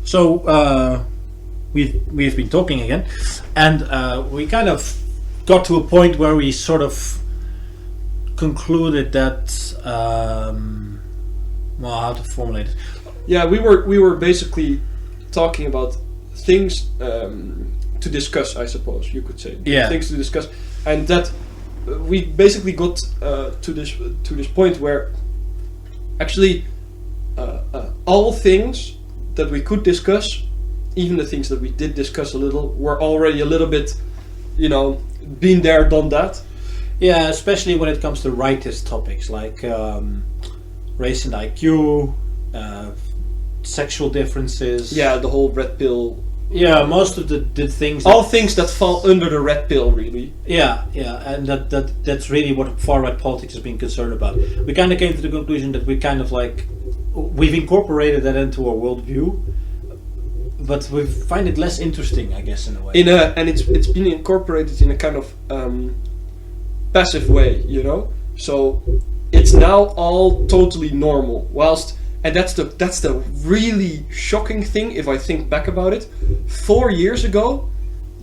So we've been talking again, and we kind of got to a point where we sort of concluded that how to formulate it. Yeah, we were basically talking about things to discuss, I suppose you could say. Yeah. Things to discuss, and that we basically got to this point where actually all things that we could discuss, even the things that we did discuss a little, were already a little bit, been there, done that. Yeah, especially when it comes to rightist topics like race and IQ, sexual differences. Yeah, the whole red pill. Yeah, most of the things. All things that fall under the red pill, really. Yeah, and that's really what far right politics has been concerned about. We kind of came to the conclusion that we've incorporated that into our worldview, but we find it less interesting, I guess, in a way. And it's been incorporated in a kind of passive way, So it's now all totally normal. And that's the really shocking thing. If I think back about it, 4 years ago,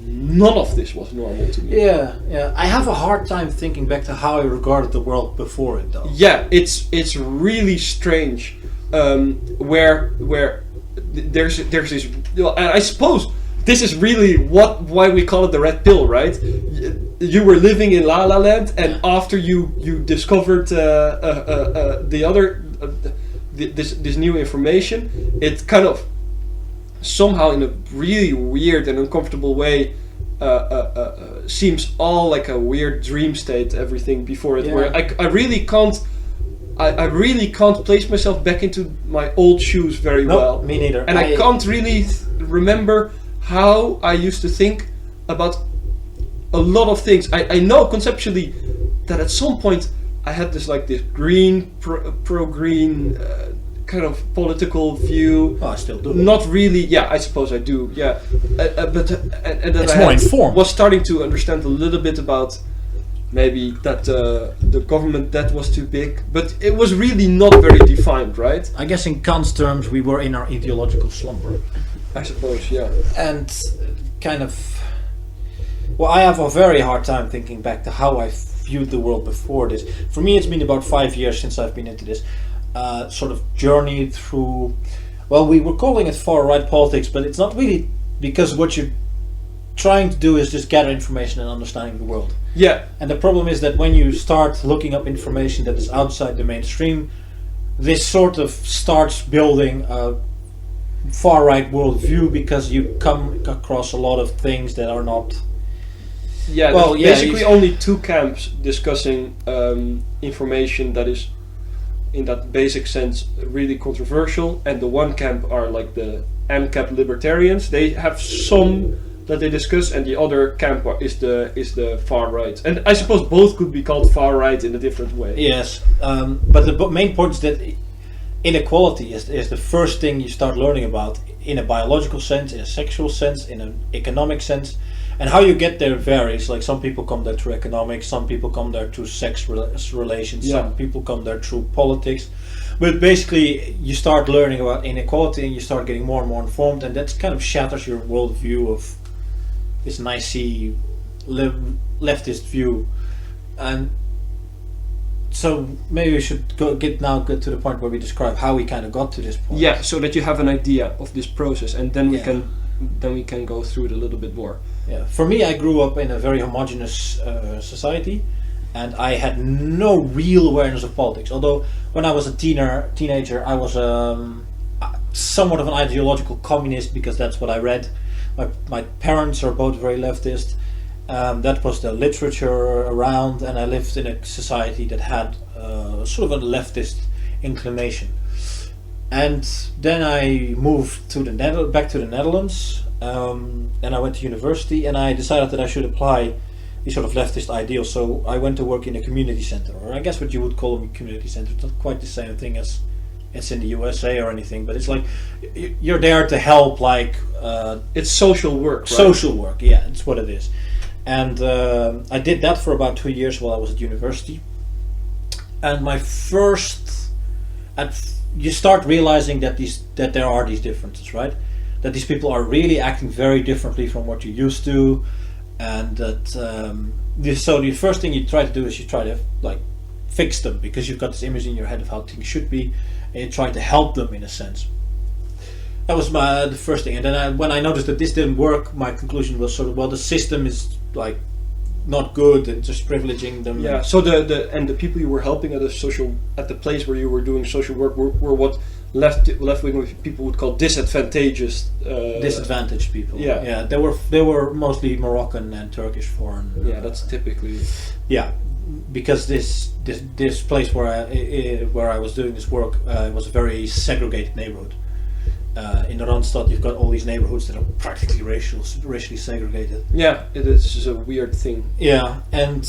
none of this was normal to me. Yeah. I have a hard time thinking back to how I regarded the world before it, though. Yeah, it's really strange. Where there's this. And I suppose this is really why we call it the red pill, right? You were living in La La Land, and after you discovered the other. This new information, it kind of somehow in a really weird and uncomfortable way seems all like a weird dream state, everything before it, where I really can't place myself back into my old shoes very well. Me neither. And I can't really remember how I used to think about a lot of things. I know conceptually that at some point I had this green pro-green kind of political view. Oh, I still do. Not really. Yeah, I suppose I do. Yeah, but and that it's more informed. Was starting to understand a little bit about maybe that the government debt was too big, but it was really not very defined, right? I guess in Kant's terms, we were in our ideological slumber. I suppose, yeah. And kind of. Well, I have a very hard time thinking back to how I viewed the world before this. For me, it's been about 5 years since I've been into this sort of journey through. Well, we were calling it far right politics, but it's not really, because what you're trying to do is just gather information and understanding the world. Yeah. And the problem is that when you start looking up information that is outside the mainstream, this sort of starts building a far right worldview, because you come across a lot of things that are not. Yeah, well, basically only two camps discussing information that is, in that basic sense, really controversial, and the one camp are like the AMCAP libertarians. They have some that they discuss, and the other camp is the far right. And I suppose both could be called far right in a different way. Yes, but the main point is that inequality is the first thing you start learning about, in a biological sense, in a sexual sense, in an economic sense. And how you get there varies. Like, some people come there through economics, some people come there through sex relations, some people come there through politics. But basically, you start learning about inequality and you start getting more and more informed, and that kind of shatters your worldview of this nicey leftist view. And so maybe we should get to the point where we describe how we kind of got to this point. Yeah, so that you have an idea of this process, and then we can go through it a little bit more. Yeah, for me, I grew up in a very homogeneous society, and I had no real awareness of politics. Although when I was a teenager, I was somewhat of an ideological communist, because that's what I read. My parents are both very leftist. That was the literature around, and I lived in a society that had sort of a leftist inclination. And then I moved to back to the Netherlands, and I went to university, and I decided that I should apply these sort of leftist ideals. So I went to work in a community center, or I guess what you would call a community center. It's not quite the same thing as it's in the USA or anything, but it's like you're there to help, like it's social work, right? Social work, yeah, it's what it is. And I did that for about 2 years while I was at university. And my first, you start realizing that there are these differences, right? that these people are really acting very differently from what you used to, and that so the first thing you try to do is you try to like fix them, because you've got this image in your head of how things should be, and you try to help them in a sense. That was the first thing, and then when I noticed that this didn't work, my conclusion was sort of, well, the system is like not good and just privileging them. Yeah. So the people you were helping at the place where you were doing social work were what left wing people would call disadvantaged. Disadvantaged people. Yeah. Yeah. They were mostly Moroccan and Turkish foreign. Yeah, that's typically. Yeah, because this place where I was doing this work was a very segregated neighborhood. In the Randstad, you've got all these neighborhoods that are practically racially segregated. Yeah, it is just a weird thing. Yeah, and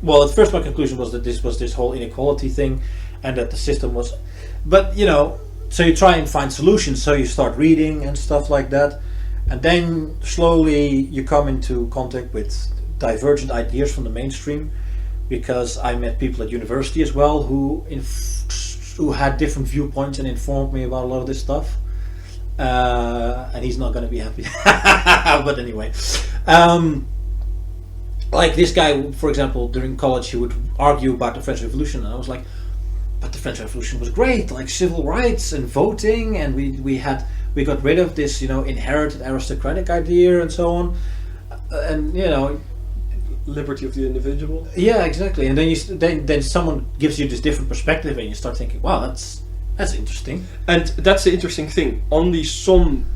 well, at first my conclusion was that this was this whole inequality thing, and that the system was. But so you try and find solutions. So you start reading and stuff like that, and then slowly you come into contact with divergent ideas from the mainstream, because I met people at university as well who had different viewpoints and informed me about a lot of this stuff. And he's not going to be happy. But anyway, like this guy, for example, during college, he would argue about the French Revolution, and I was like, but the French Revolution was great, like civil rights and voting, and we got rid of this inherited aristocratic idea and so on, and liberty of the individual. Yeah, exactly. And then someone gives you this different perspective, and you start thinking, wow, that's interesting. And that's the interesting thing. Only some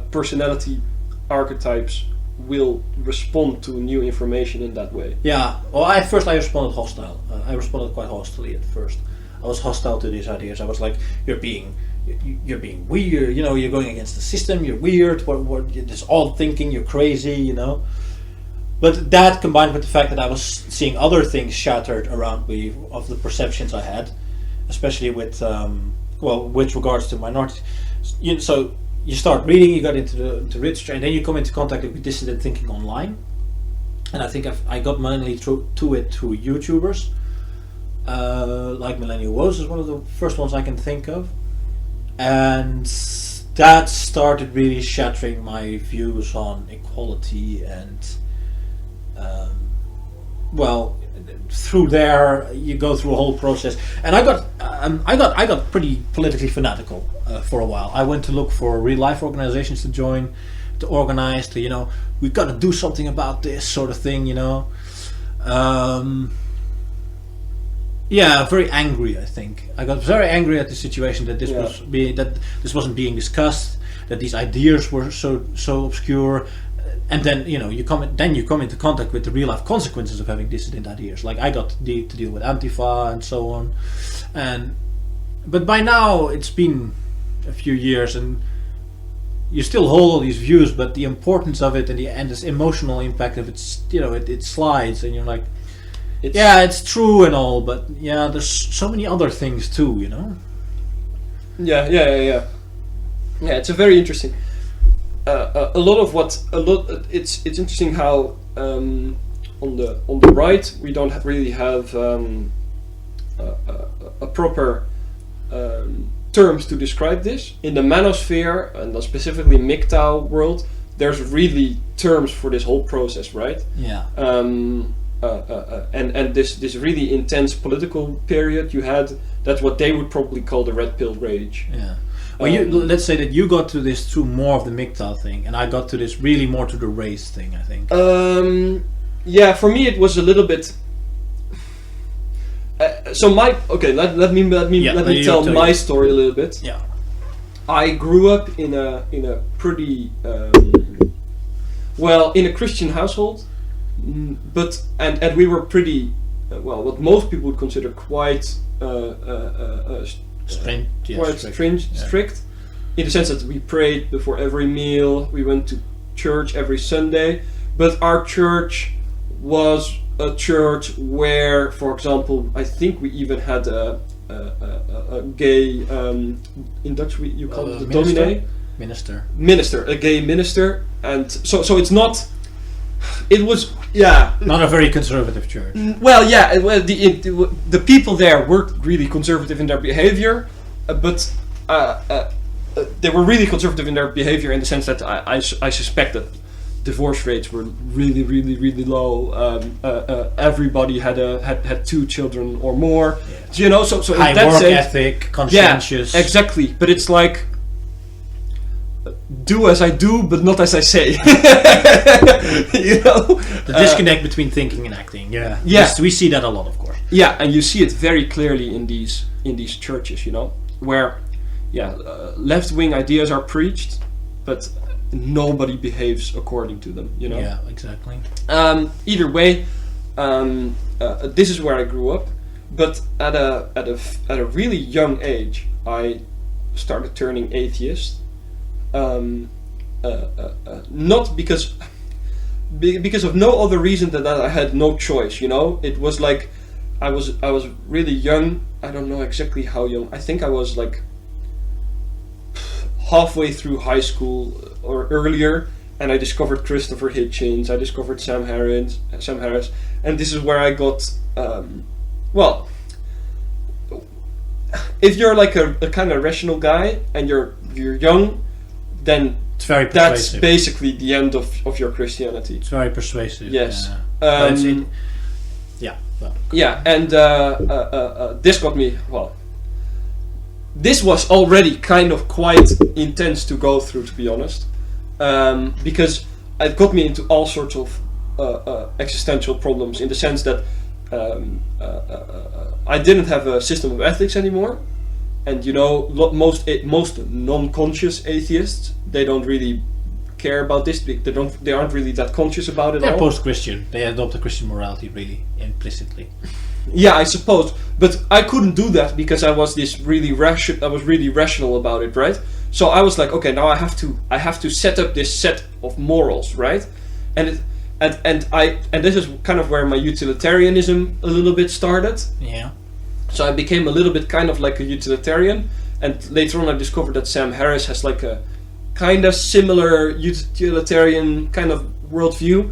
personality archetypes will respond to new information in that way. Yeah. Well, at first I responded hostile. I responded quite hostily at first. I was hostile to these ideas. I was like, you're being weird. You're going against the system. You're weird. What this odd thinking. You're crazy. But that, combined with the fact that I was seeing other things shattered around me of the perceptions I had, especially with regards to minorities. So you start reading, you got into the literature, and then you come into contact with dissident thinking online. And I think I got mainly through YouTubers, like Millennial Woes is one of the first ones I can think of, and that started really shattering my views on equality and. Through there you go through a whole process, and I got pretty politically fanatical for a while. I went to look for real life organizations to join, to organize, to we've got to do something about this sort of thing. Very angry. I think I got very angry at the situation that this wasn't being discussed, that these ideas were so obscure. And then you come into contact with the real life consequences of having dissident ideas. Like I got to deal with Antifa and so on, but by now it's been a few years, and you still hold all these views. But the importance of it and this emotional impact of it slides, and you're like, it's true and all, but there's so many other things too. Yeah. It's a very interesting. It's interesting how on the right we don't really have a proper terms to describe this. In the manosphere and specifically MGTOW world, there's really terms for this whole process, right? Yeah. And this really intense political period you had, that's what they would probably call the red pill rage. Yeah. Well, let's say that you got to this through more of the MGTOW thing, and I got to this really more to the race thing, I think. For me it was a little bit. Let me tell my story a little bit. Yeah. I grew up in a pretty in a Christian household, but we were pretty what most people would consider quite. Strict, in the sense that we prayed before every meal, we went to church every Sunday, but our church was a church where, for example, I think we even had a gay, in Dutch you call it the dominee? Minister, a gay minister, and so it's not. It was not a very conservative church. The people there were really conservative in their behavior, but they were really conservative in their behavior, in the sense that I suspect that divorce rates were really, really, really low. Everybody had 2 children or more. Yeah. So high in that work sense, ethic, conscientious. yeah, exactly. But it's like, do as I do, but not as I say. The disconnect between thinking and acting. Yeah. Yeah. We see that a lot, of course. Yeah, and you see it very clearly in these churches, where left-wing ideas are preached, but nobody behaves according to them. Yeah, exactly. Either way, this is where I grew up, but at a really young age, I started turning atheist. Not because of no other reason than that I had no choice. It was like I was really young. I don't know exactly how young. I think I was like halfway through high school or earlier, and I discovered Christopher Hitchens. I discovered Sam Harris, and this is where I got well. If you're like a kind of rational guy and you're young, then it's very persuasive. That's basically the end of your Christianity. It's very persuasive. Yes. Yeah. Well. Yeah, and this got me. Well, this was already kind of quite intense to go through, to be honest, because it got me into all sorts of existential problems, in the sense that I didn't have a system of ethics anymore. And most non-conscious atheists, they don't really care about this. They aren't really that conscious about it. They're post-Christian. They adopt a Christian morality really implicitly. Yeah, I suppose. But I couldn't do that because I was really rational about it, right? So I was like, okay, now I have to set up this set of morals, right? And this is kind of where my utilitarianism a little bit started. Yeah. So I became a little bit kind of like a utilitarian, and later on I discovered that Sam Harris has like a kind of similar utilitarian kind of worldview.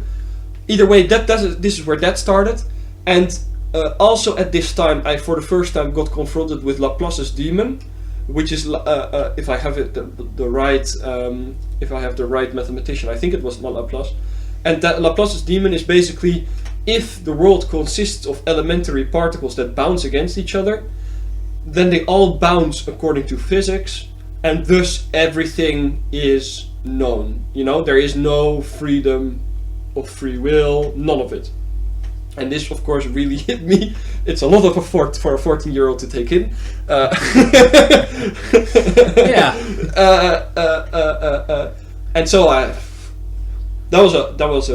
Either way, this is where that started, and also at this time I for the first time got confronted with Laplace's demon, which is if I have it the right if I have the right mathematician, I think it was not Laplace, and that Laplace's demon is basically, if the world consists of elementary particles that bounce against each other, then they all bounce according to physics, and thus everything is known. There is no freedom of free will, none of it. And this, of course, really hit me. It's a lot of effort for a 14-year-old to take in. Yeah. And so that was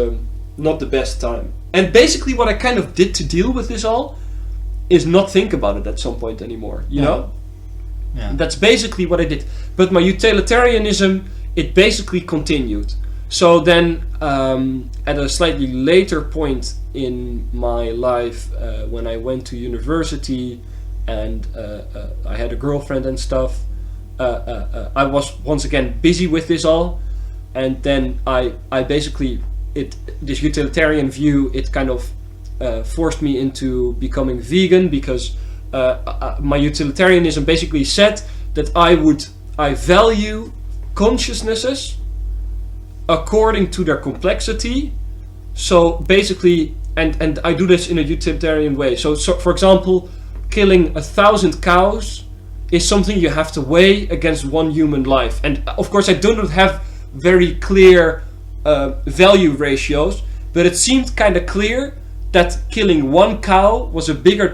not the best time. And basically what I kind of did to deal with this all is not think about it at some point anymore, you know? Yeah. That's basically what I did. But my utilitarianism, it basically continued. So then, at a slightly later point in my life, when I went to university and I had a girlfriend and stuff, I was once again busy with this all. And then I basically... this utilitarian view, it kind of forced me into becoming vegan, because my utilitarianism basically said that I value consciousnesses according to their complexity. So basically, and I do this in a utilitarian way. So for example, killing 1,000 cows is something you have to weigh against one human life. And of course I do not have very clear value ratios, but it seemed kind of clear that killing one cow was a bigger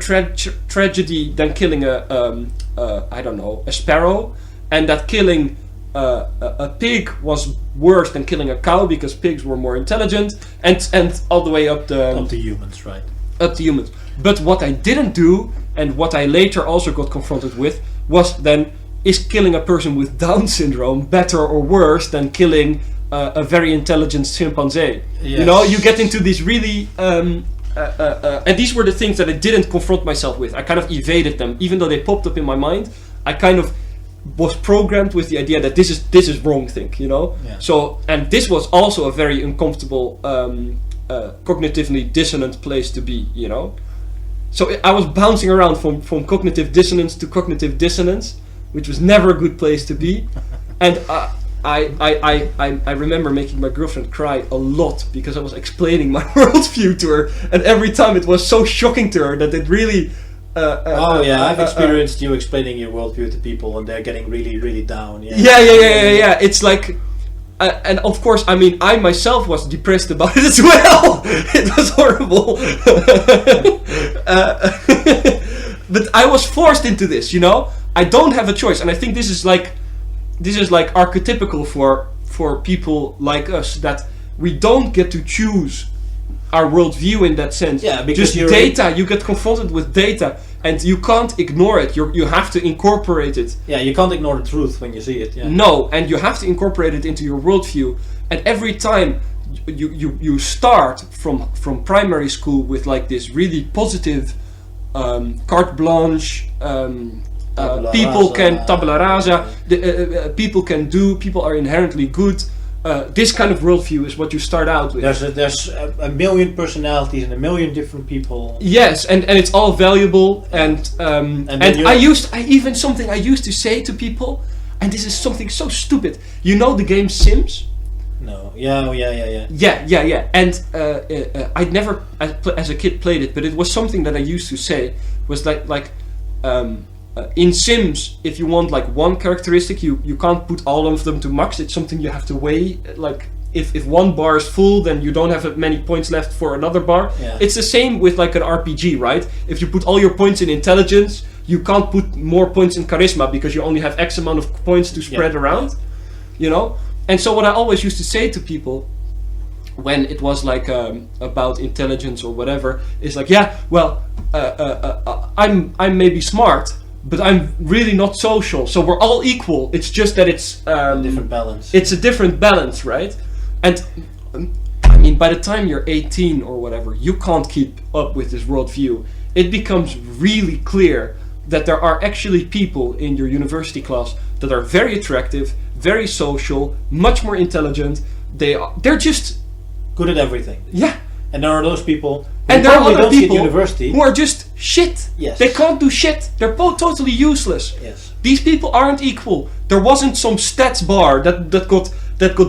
tragedy than killing a sparrow, and that killing a pig was worse than killing a cow because pigs were more intelligent, and all the way up to humans, right? Up to humans. But what I didn't do, and what I later also got confronted with, was then, is killing a person with Down syndrome better or worse than killing a very intelligent chimpanzee? Yes. You get into these really and these were the things that I didn't confront myself with. I kind of evaded them, even though they popped up in my mind. I kind of was programmed with the idea that this is wrong thing, Yeah. So, and this was also a very uncomfortable, cognitively dissonant place to be, So I was bouncing around from cognitive dissonance to cognitive dissonance, which was never a good place to be. And I remember making my girlfriend cry a lot because I was explaining my worldview to her, and every time it was so shocking to her that it really. I've experienced you explaining your worldview to people, and they're getting really, really down. Yeah. It's like, and of course, I mean, I myself was depressed about it as well. It was horrible. But I was forced into this, you know. I don't have a choice, and I think this is like archetypical for people like us, that we don't get to choose our worldview in that sense. Yeah, because just data. You get confronted with data, and you can't ignore it. You have to incorporate it. Yeah, you can't ignore the truth when you see it. Yeah. No, and you have to incorporate it into your worldview. And every time you start from primary school with like this really positive carte blanche. People can tabula rasa. People are inherently good. This kind of worldview is what you start out with. There's a million personalities and a million different people. Yes, and it's all valuable. And something I used to say to people, and this is something so stupid. You know the game Sims? No. Yeah. Yeah. And I'd never, as a kid, played it, but it was something that I used to say. Was in Sims, if you want like one characteristic, you can't put all of them to max. It's something you have to weigh. Like if one bar is full, then you don't have many points left for another bar. Yeah. It's the same with like an RPG, right? If you put all your points in intelligence, you can't put more points in charisma because you only have X amount of points to spread around. You know? And so what I always used to say to people when it was like about intelligence or whatever is like, I'm maybe smart, but I'm really not social, so we're all equal. It's just that it's a different balance. It's a different balance, right? And I mean, by the time you're 18 or whatever, you can't keep up with this worldview. It becomes really clear that there are actually people in your university class that are very attractive, very social, much more intelligent. They're just good at everything. Yeah. And there are those people and there are other people university who are just shit. Yes. They can't do shit. They're both totally useless. Yes. These people aren't equal. There wasn't some stats bar that got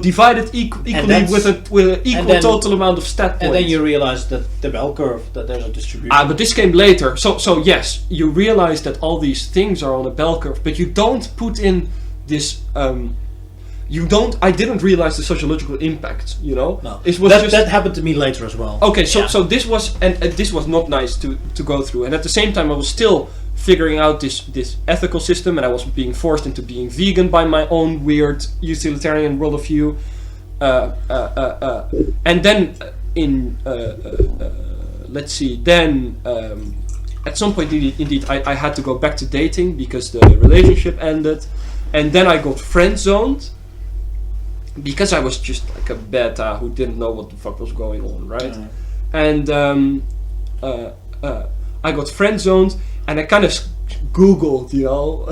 divided equally with an equal total amount of stat points. And then you realize that the bell curve, that there's a distribution. But this came later. So yes, you realize that all these things are on a bell curve, but you don't put in this. I didn't realize the sociological impact. You know. No. It was that happened to me later as well. Okay, so this was this was not nice to go through, and at the same time I was still figuring out this ethical system, and I was being forced into being vegan by my own weird utilitarian worldview. And then let's see, then at some point indeed I had to go back to dating because the relationship ended, and then I got friend zoned because I was just like a beta who didn't know what the fuck was going on, right? And I got friend zoned, and I kind of Googled, you know,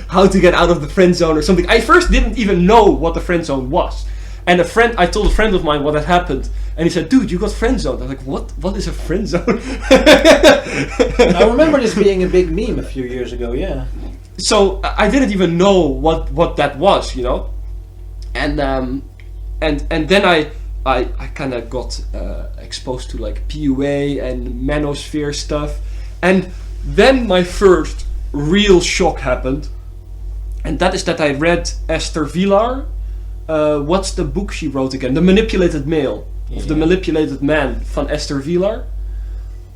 how to get out of the friend zone or something. I first didn't even know what the friend zone was. And I told a friend of mine what had happened, and he said, "Dude, you got friend zoned." I was like, "What is a friend zone?" I remember this being a big meme a few years ago. Yeah. So I didn't even know what that was, you know, and then I kind of got exposed to like PUA and manosphere stuff, and then my first real shock happened, and that is that I read Esther Vilar. What's the book she wrote again? The Manipulated Male, of the Manipulated Man van Esther Vilar.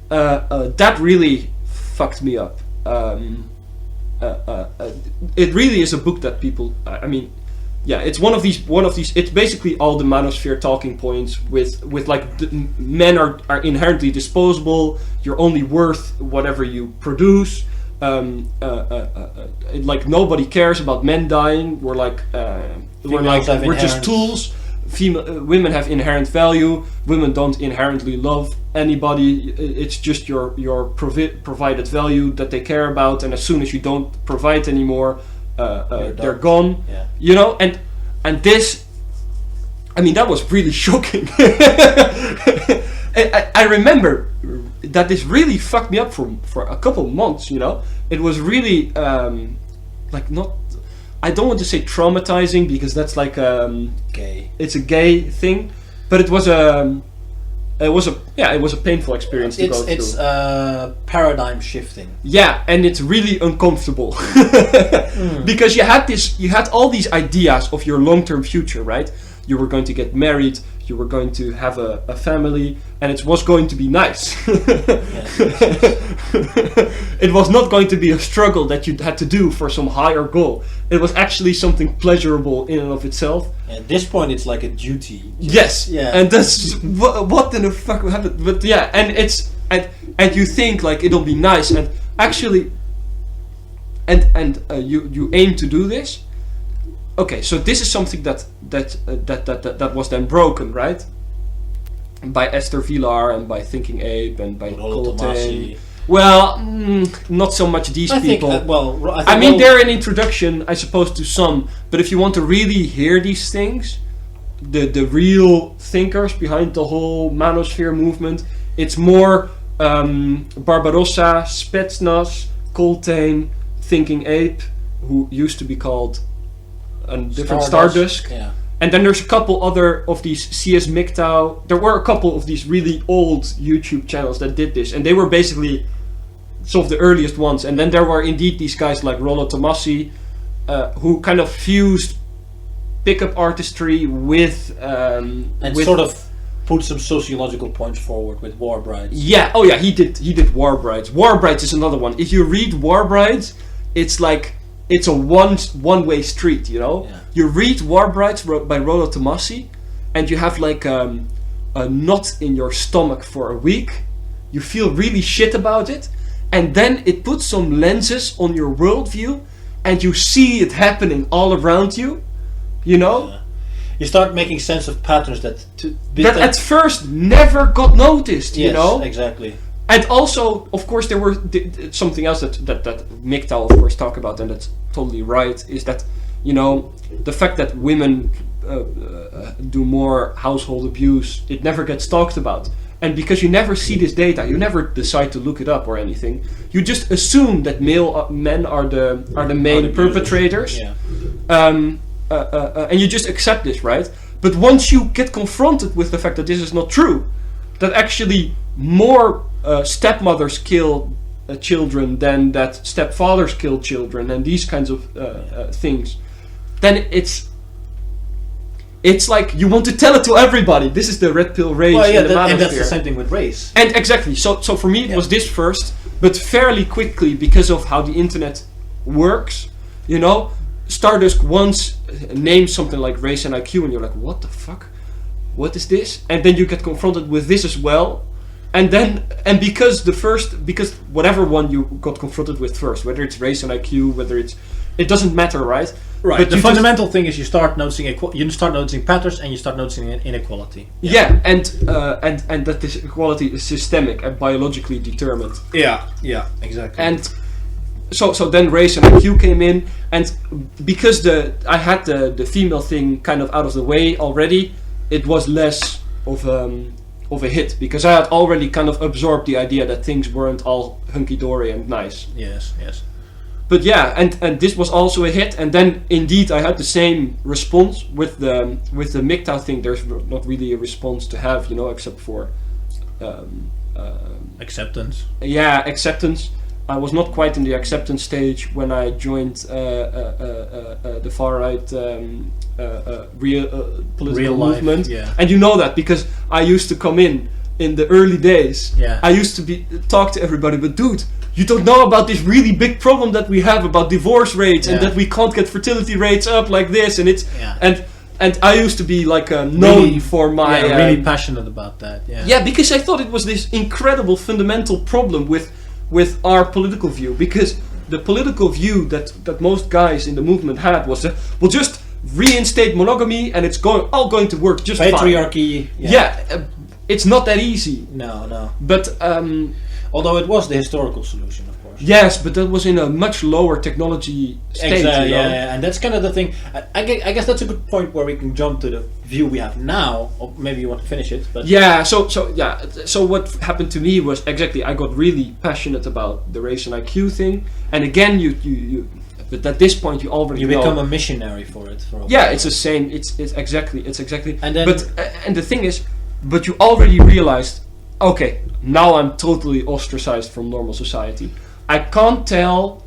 That really fucked me up. It really is a book that people. I mean, yeah, it's one of these. It's basically all the manosphere talking points with like men are inherently disposable. You're only worth whatever you produce. Like nobody cares about men dying. We're just tools. Women have inherent value. Women don't inherently love anybody. It's just your provided value that they care about. And as soon as you don't provide anymore, they're gone. Yeah. You know, and this, I mean, that was really shocking. I remember that this really fucked me up for a couple months. You know, it was really like not. I don't want to say traumatizing because that's like Gay. it's a gay thing, but it was a painful experience to go through. It's paradigm shifting. Yeah, and it's really uncomfortable because you had all these ideas of your long-term future, right? You were going to get married, you were going to have a family, and it was going to be nice. It was not going to be a struggle that you had to do for some higher goal. It was actually something pleasurable in and of itself. At this point, it's like a duty. Yes, Yeah. and that's what in the fuck happened. But yeah, and you think like it'll be nice, and actually, you aim to do this. Okay, so this is something that was then broken, right? By Esther Vilar and by Thinking Ape and by Coltain. Well, not so much these people. I mean, they're an introduction, I suppose, to some. But if you want to really hear these things, the real thinkers behind the whole manosphere movement, it's more Barbarossa, Spetsnaz, Coltain, Thinking Ape, who used to be called a different Stardust. Yeah. And then there's a couple other of these CS MGTOW. There were a couple of these really old YouTube channels that did this, and they were basically some of the earliest ones. And then there were indeed these guys like Rollo Tomassi, who kind of fused pickup artistry with sort of put some sociological points forward with War Brides. Yeah, oh yeah, he did War Brides. War Brides is another one. If you read War Brides, it's like it's a one-way street, you know? Yeah. You read War Brides by Rollo Tomassi, and you have like a knot in your stomach for a week. You feel really shit about it, and then it puts some lenses on your worldview, and you see it happening all around you, you know? Yeah. You start making sense of patterns that at first never got noticed, you know? Yes, exactly. And also, of course, there were something else that MGTOW, of course, talk about, and that's totally right, is that, you know, the fact that women do more household abuse, it never gets talked about. And because you never see this data, you never decide to look it up or anything. You just assume that men are the main perpetrators, Yeah. and you just accept this, right? But once you get confronted with the fact that this is not true, that actually more stepmothers kill children than that stepfathers kill children, and these kinds of things, then it's like you want to tell it to everybody. This is the red pill rage in the manosphere. And that's the same thing with race. And exactly. So for me it was this first, but fairly quickly, because of how the internet works, you know, Stardust once names something like race and IQ, and you're like, what the fuck? What is this? And then you get confronted with this as well. And because whatever one you got confronted with first, whether it's race and IQ, it doesn't matter, right? Right. But the fundamental thing is you start noticing patterns, and you start noticing inequality. Yeah, and that this equality is systemic and biologically determined. Yeah, exactly. And so then race and IQ came in, and because I had the female thing kind of out of the way already, it was less of a hit, because I had already kind of absorbed the idea that things weren't all hunky-dory and nice. Yes. But yeah, and this was also a hit, and then indeed I had the same response with the MGTOW thing. There's not really a response to have, you know, except for acceptance. Yeah, acceptance. I was not quite in the acceptance stage when I joined the far right political movement, and you know that because I used to come in the early days. Yeah. I used to talk to everybody, but dude, you don't know about this really big problem that we have about divorce rates, and that we can't get fertility rates up like this, and it's and I used to be like known really, for my really passionate about that. Yeah, because I thought it was this incredible fundamental problem with our political view, because the political view that most guys in the movement had was we'll just reinstate monogamy and it's all going to work just patriarchy. Fine. Yeah, it's not that easy. No. But although it was the historical solution, of course. Yes, but that was in a much lower technology state. Exactly. You know? Yeah, and that's kind of the thing. I guess that's a good point where we can jump to the view we have now, or maybe you want to finish it. But yeah. So what happened to me was exactly I got really passionate about the race and IQ thing, and again you But at this point, you already You know. become a missionary for it. For a Yeah, while. it's the same. It's exactly. And then, But and the thing is, but you already realized, okay, now I'm totally ostracized from normal society. I can't tell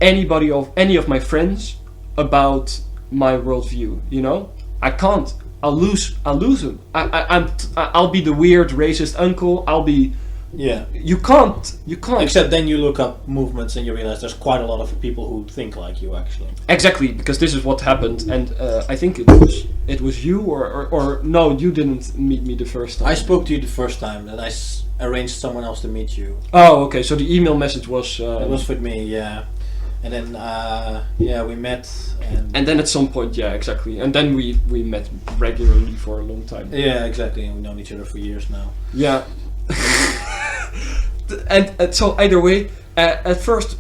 anybody of any of my friends about my worldview. You know, I can't. I'll lose them. I'll be the weird racist uncle. I'll be. yeah. You can't. Except then you look up movements and you realize there's quite a lot of people who think like you actually. Exactly, because this is what happened, and I think it was you or no, you didn't meet me the first time. I spoke to you the first time, and I arranged someone else to meet you. Oh, okay. So the email message was. It was with me, yeah. And then we met. And then at some point, yeah, exactly. And then we met regularly for a long time. Yeah, exactly. And we've known each other for years now. Yeah. and so either way, at first,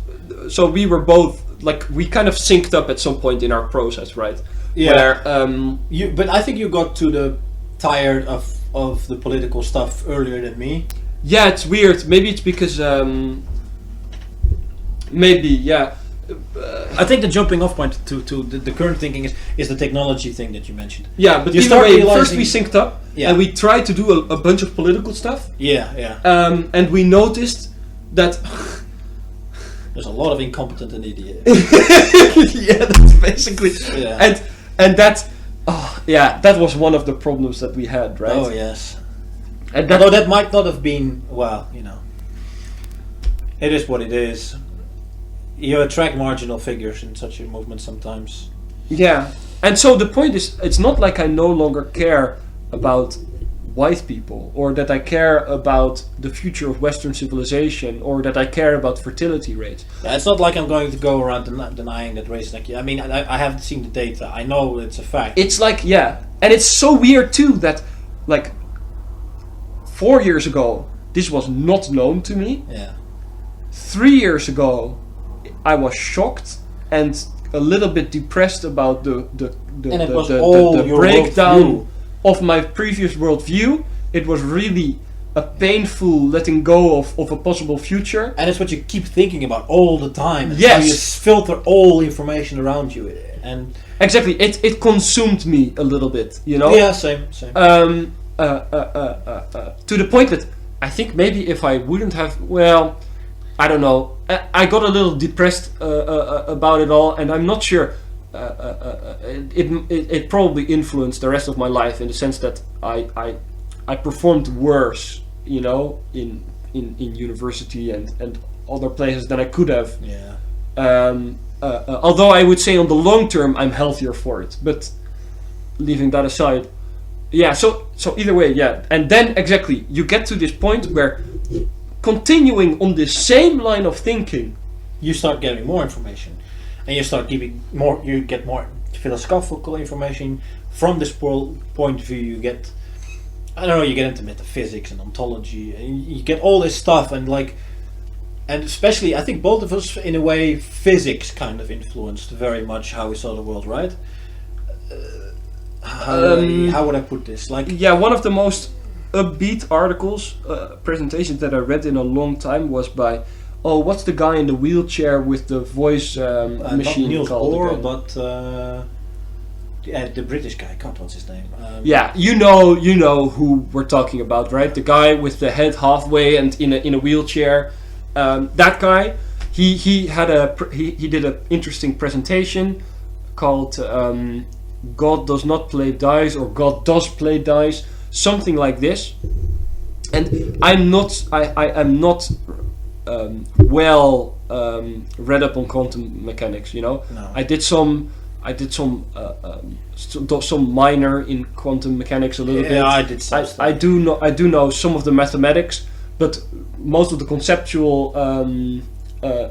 so we were both like we kind of synced up at some point in our process, right? Yeah. Where But I think you got to the tired of the political stuff earlier than me. yeah, it's weird. Maybe it's because maybe yeah. I think the jumping off point to the current thinking is the technology thing that you mentioned. Yeah, but You either start way, realizing- first we synced up Yeah. and we tried to do a bunch of political stuff. Yeah. And we noticed that There's a lot of incompetent and idiot. yeah, that's basically Yeah. and that that was one of the problems that we had, right? Oh yes. And Although that might not have been, well, you know, it is what it is. You attract marginal figures in such a movement sometimes. yeah, and so the point is, it's not like I no longer care about white people, or that I care about the future of Western civilization, or that I care about fertility rates. It's not like I'm going to go around denying that race. Like, I mean, I haven't seen the data. I know it's a fact. It's like, yeah, and it's so weird too that, like, 4 years ago, this was not known to me. Yeah. 3 years ago, I was shocked and a little bit depressed about the And it was all your breakdown worldview. of my previous worldview. It was really a painful letting go of a possible future. And it's what you keep thinking about all the time. It's Yes. how you filter all information around you. And Exactly, it consumed me a little bit, you know. yeah, same. To the point that I think maybe if I wouldn't have, well, I don't know, I got a little depressed about it all, and I'm not sure. It probably influenced the rest of my life in the sense that I performed worse, you know, in university and other places than I could have. Yeah. Although I would say on the long term I'm healthier for it, but leaving that aside, yeah. So either way, yeah. And then exactly you get to this point where, continuing on this same line of thinking, You start getting more information, and you start giving more. You get more philosophical information from this point of view. You get, I don't know. You get into metaphysics and ontology, and you get all this stuff, and especially I think both of us, in a way, physics kind of influenced very much how we saw the world, right? How would I put this? Like, yeah, one of the most upbeat articles, presentations that I read in a long time was by, what's the guy in the wheelchair with the voice machine not Niels called Bohr, again? but the British guy. God, what's his name? Yeah, you know who we're talking about, right? The guy with the head halfway and in a wheelchair. That guy, he did an interesting presentation called "God Does Not Play Dice" or "God Does Play Dice," something like this. And I'm not well read up on quantum mechanics. You know, No. I did some minor in quantum mechanics a little bit. Yeah, I did some stuff. I do know some of the mathematics, but most of the conceptual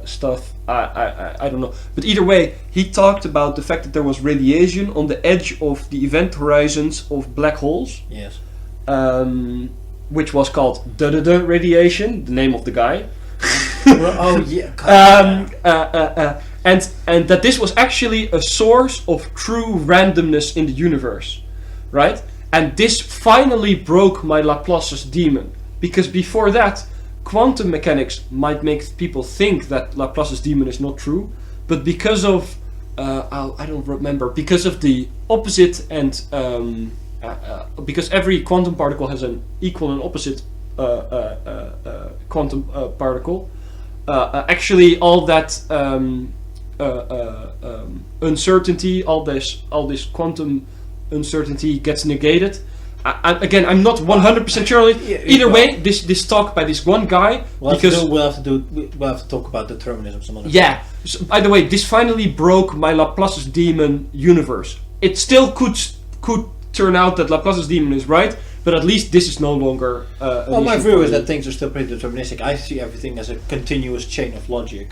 stuff I don't know. But either way, he talked about the fact that there was radiation on the edge of the event horizons of black holes, Yes. which was called radiation, the name of the guy. Oh yeah. God, And that this was actually a source of true randomness in the universe, right? And this finally broke my Laplace's demon, because before that, quantum mechanics might make people think that Laplace's demon is not true, but because of I don't remember, because of the opposite and because every quantum particle has an equal and opposite quantum particle. Actually, all that uncertainty, all this quantum uncertainty gets negated. Again, I'm not 100% sure. Either way, this talk by this one guy, we'll because have to talk about determinism some other time. yeah. So, by the way, this finally broke my Laplace's demon universe. It still could turn out that Laplace's demon is right, but at least this is no longer. Well, my view is that things are still pretty deterministic. I see everything as a continuous chain of logic,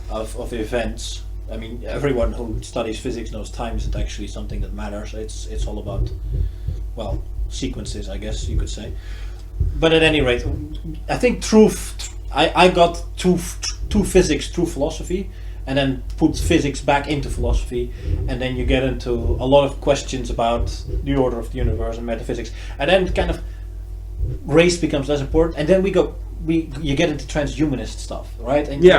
of events. I mean, everyone who studies physics knows time isn't actually something that matters. It's all about, well, sequences, I guess you could say. But at any rate, I think I got through physics through philosophy, and then put physics back into philosophy, and then you get into a lot of questions about the order of the universe and metaphysics, and then kind of race becomes less important, and then you get into transhumanist stuff, right? And you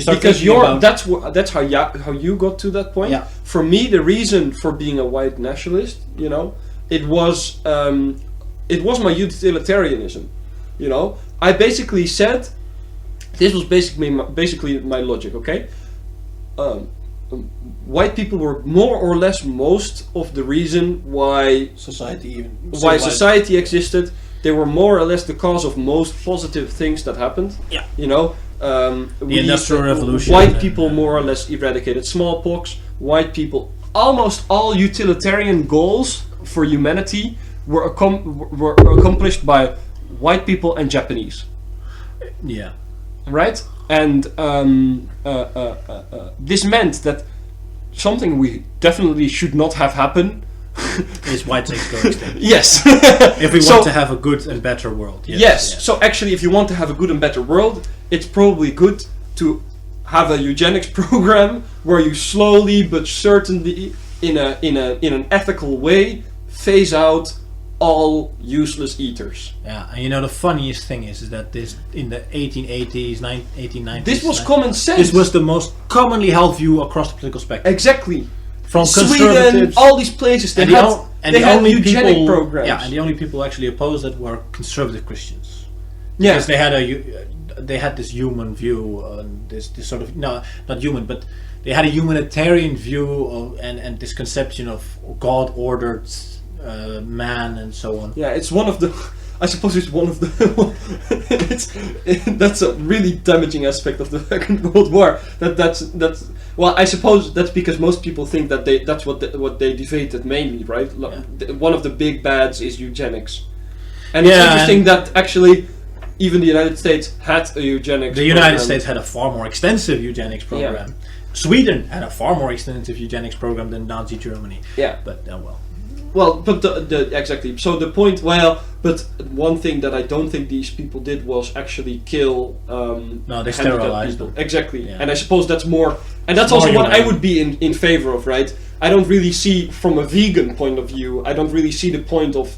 start because thinking that's how you got to that point. Yeah. For me, the reason for being a white nationalist, it was my utilitarianism. I basically said, this was basically my logic. Okay, white people were more or less most of the reason why society existed. They were more or less the cause of most positive things that happened. Yeah. The Industrial Revolution. White people more or less eradicated smallpox. White people, almost all utilitarian goals for humanity were accomplished by white people and Japanese. Yeah. Right? And this meant that something we definitely should not have happen is white states go extinct. Yes. If we want to have a good and better world. Yes. So actually, if you want to have a good and better world, it's probably good to have a eugenics program where you slowly but certainly, in an ethical way, phase out all useless eaters. Yeah, and the funniest thing is that this in the 1880s, 1890s. This was common sense. This was the most commonly held view across the political spectrum. Exactly. From Sweden, all these places, they had eugenic programs. Yeah, and the only people who actually opposed it were conservative Christians. Yeah. Because they had this human view, this sort of, no, not human, but they had a humanitarian view and this conception of God ordered man and so on. Yeah, it's one of the. I suppose it's one of the. That's a really damaging aspect of the Second World War. That's. Well, I suppose that's because most people think that that's what they debated mainly, right? Yeah. One of the big bads is eugenics, and it's interesting that actually even the United States had a eugenics. The United States had a far more extensive eugenics program. Yeah. Sweden had a far more extensive eugenics program than Nazi Germany. Yeah, but well. Well, but exactly. So the point. Well, but one thing that I don't think these people did was actually kill. No, they sterilized people. them. Exactly, Yeah. and I suppose that's more. And that's more also what human. I would be in favor of, right? I don't really see, from a vegan point of view, I don't really see the point of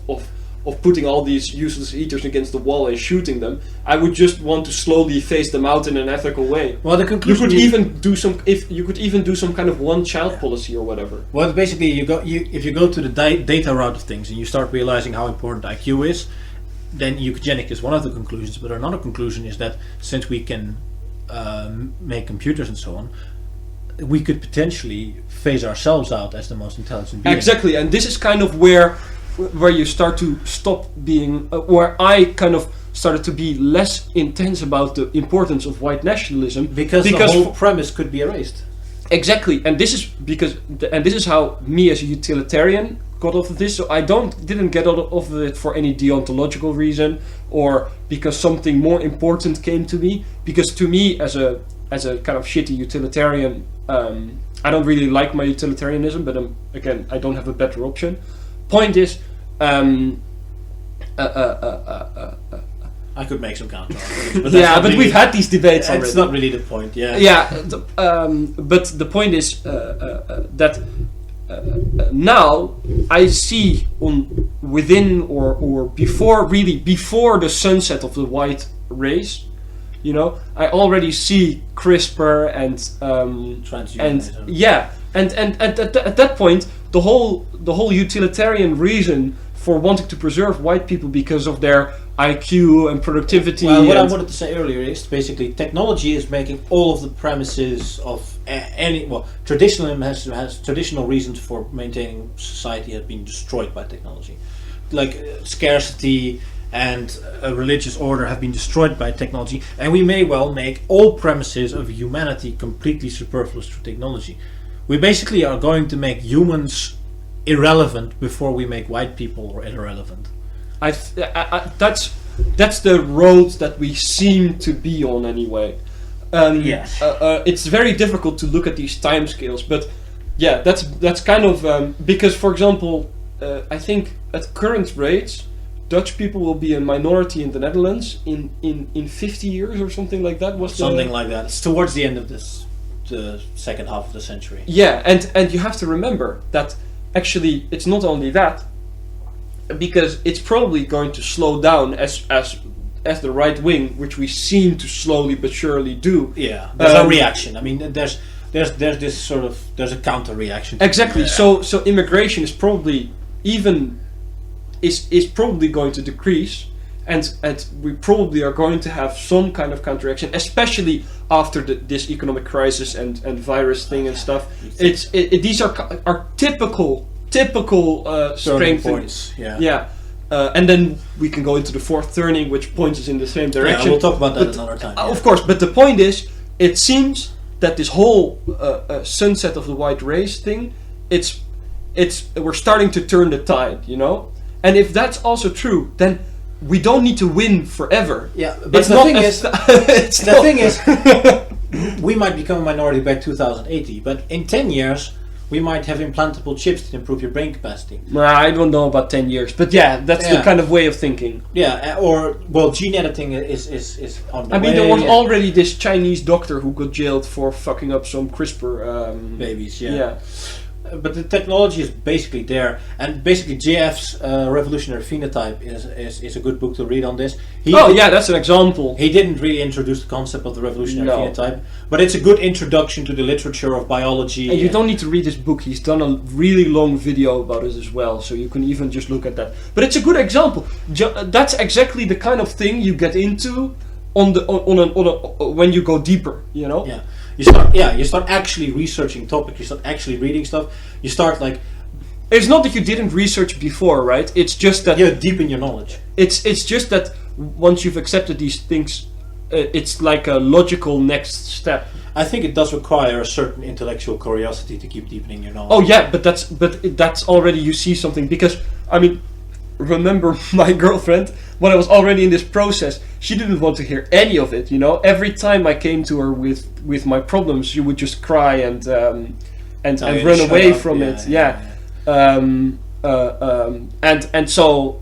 putting all these useless eaters against the wall and shooting them. I would just want to slowly phase them out in an ethical way. Well, the conclusion you could even do some kind of one-child policy or whatever. Well, basically, if you go to the data route of things and you start realizing how important IQ is, then eugenics is one of the conclusions. But another conclusion is that since we can make computers and so on, we could potentially phase ourselves out as the most intelligent being. Exactly, and this is kind of where you start to stop being, where I kind of started to be less intense about the importance of white nationalism, because the whole premise could be erased. Exactly, and this is how me as a utilitarian got off of this. So I didn't get off of it for any deontological reason or because something more important came to me. Because to me, as a kind of shitty utilitarian, I don't really like my utilitarianism, but again, I don't have a better option. Point is, I could make some counter arguments. But we've had these debates already. It's not really the point. Yeah. Yeah. But the point is that now I see within or before the sunset of the white race, You know, I already see CRISPR and Transhumanism. and at that point, the whole utilitarian reason for wanting to preserve white people because of their IQ and productivity. Well, what I wanted to say earlier is basically technology is making all of the premises of traditionalism has traditional reasons for maintaining society have been destroyed by technology, like scarcity and a religious order have been destroyed by technology, and we may well make all premises of humanity completely superfluous through technology. We basically are going to make humans irrelevant before we make white people irrelevant. That's the road that we seem to be on anyway. Yes. It's very difficult to look at these timescales, but yeah, that's kind of because, for example, I think at current rates, Dutch people will be a minority in the Netherlands in 50 years or something like that. Like that. It's towards the end of the second half of the century. Yeah, and you have to remember that actually it's not only that, because it's probably going to slow down as the right wing, which we seem to slowly but surely do. Yeah, there's a reaction. I mean, there's this sort of there's a counter reaction. Exactly. So immigration is probably is probably going to decrease, and we probably are going to have some kind of counteraction, especially after this economic crisis and virus thing and stuff. These are typical strength points. Yeah. And then we can go into the fourth turning, which points us in the same direction. Yeah, we'll talk about that another time. Of course, but the point is, it seems that this whole sunset of the white race thing, we're starting to turn the tide, you know. And if that's also true, then we don't need to win forever. Yeah, but the thing is, we might become a minority by 2080, but in 10 years, we might have implantable chips to improve your brain capacity. I don't know about 10 years, but yeah, that's the kind of way of thinking. Yeah, gene editing is on the way. I mean, there was already this Chinese doctor who got jailed for fucking up some CRISPR babies. Yeah. But the technology is basically there, and basically JF's Revolutionary Phenotype is a good book to read on this. That's an example. He didn't really introduce the concept of the Revolutionary Phenotype, but it's a good introduction to the literature of biology. And you don't need to read this book. He's done a really long video about it as well, so you can even just look at that. But it's a good example. That's exactly the kind of thing you get into when you go deeper, you know. Yeah. You start actually researching topics. You start actually reading stuff. You start like. It's not that you didn't research before, right? It's just that you deepen your knowledge. It's just that once you've accepted these things, it's like a logical next step. I think it does require a certain intellectual curiosity to keep deepening your knowledge. Oh yeah, but that's already you see something, because I mean, remember my girlfriend, when I was already in this process, she didn't want to hear any of it, you know. Every time I came to her with my problems, she would just cry and run away from it. And so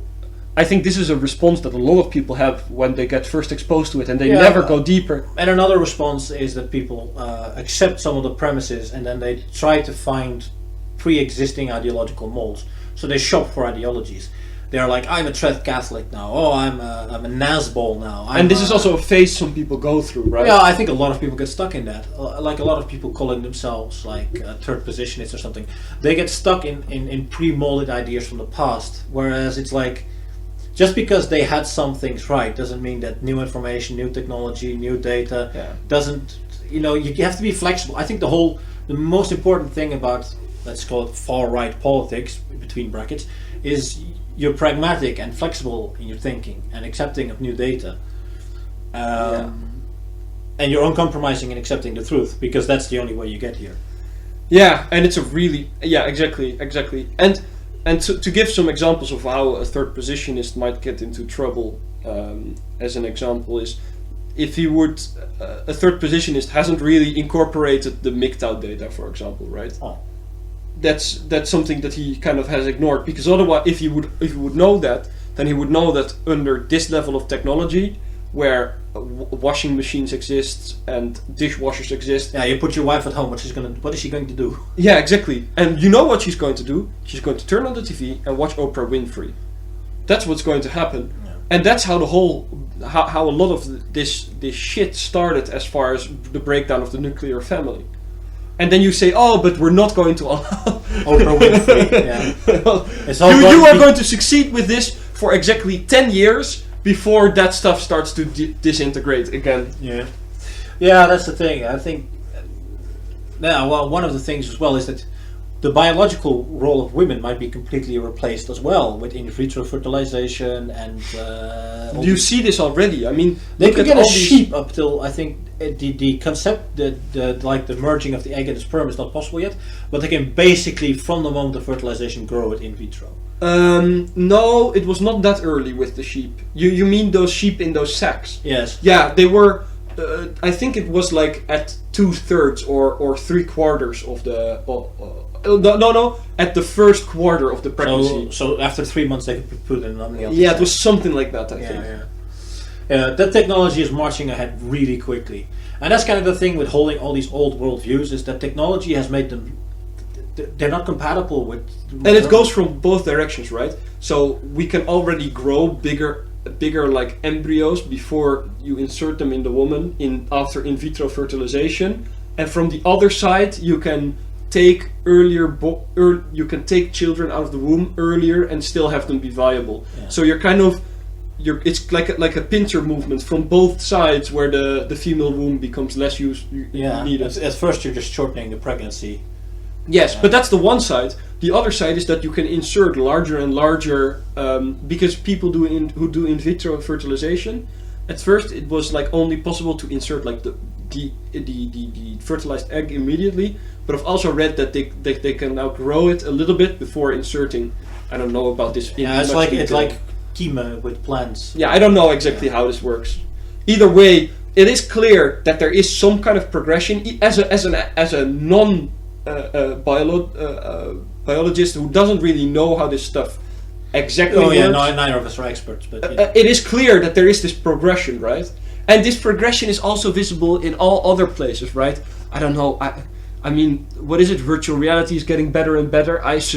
I think this is a response that a lot of people have when they get first exposed to it, and they never go deeper. And another response is that people accept some of the premises, and then they try to find pre-existing ideological molds. So they shop for ideologies. They're like, I'm a trad Catholic now. Oh, I'm a Nazbol now. And this is also a phase some people go through, right? Yeah, I think a lot of people get stuck in that. Like a lot of people calling themselves like third positionists or something. They get stuck in pre-molded ideas from the past. Whereas it's like, just because they had some things right doesn't mean that new information, new technology, new data doesn't. You know, you have to be flexible. I think the most important thing about, let's call it far-right politics, between brackets, is you're pragmatic and flexible in your thinking and accepting of new data. And you're uncompromising in accepting the truth, because that's the only way you get here. Yeah, and it's a really... Yeah, exactly. And to give some examples of how a third positionist might get into trouble, as an example is, if he would... a third positionist hasn't really incorporated the MGTOW data, for example, right? Oh. That's something that he kind of has ignored, because otherwise, if he would know that, then he would know that under this level of technology, where washing machines exist and dishwashers exist. Yeah, you put your wife at home. What is she going to do? Yeah, exactly. And you know what she's going to do? She's going to turn on the TV and watch Oprah Winfrey. That's what's going to happen. Yeah. And that's how the whole how a lot of this shit started as far as the breakdown of the nuclear family. And then you say, oh, but we're not going to allow Oprah Winfrey. Yeah. Well, It's all you are be- going to succeed with this for exactly 10 years before that stuff starts to disintegrate again. Yeah. Yeah, that's the thing. I think. Well, one of the things as well is that the biological role of women might be completely replaced as well with in vitro fertilization and. Do you see this already? I mean, They look could at get a all these- sheep up till I think the concept the merging of the egg and the sperm is not possible yet, but they can basically from the moment of fertilization grow it in vitro. No, it was not that early with the sheep. You mean those sheep in those sacks? Yes. Yeah, they were. I think it was like at 2/3 or 3/4 of the. No, at the first quarter of the pregnancy. So after 3 months they could put it in on the other Yeah, side. it was something like that. I think. Yeah, that technology is marching ahead really quickly, and that's kind of the thing with holding all these old world views is that technology has made them. They're not compatible with. And it goes from both directions, right? So we can already grow bigger like embryos before you insert them in the woman after in vitro fertilization, and from the other side you can take you can take children out of the womb earlier and still have them be viable. Yeah. So it's like a pincer movement from both sides where the female womb becomes less needed. At first you're just shortening the pregnancy. Yes, but that's the one side. The other side is that you can insert larger and larger because people who do in vitro fertilization. At first, it was like only possible to insert like the fertilized egg immediately. But I've also read that they can now grow it a little bit before inserting. I don't know about this. Yeah, it's like chemo with plants. Yeah, I don't know exactly how this works. Either way, it is clear that there is some kind of progression as a non. Biologist who doesn't really know how this stuff exactly works. Neither of us are experts, but It is clear that there is this progression, right? And this progression is also visible in all other places, right? I don't know. I mean, what is it? Virtual reality is getting better and better. As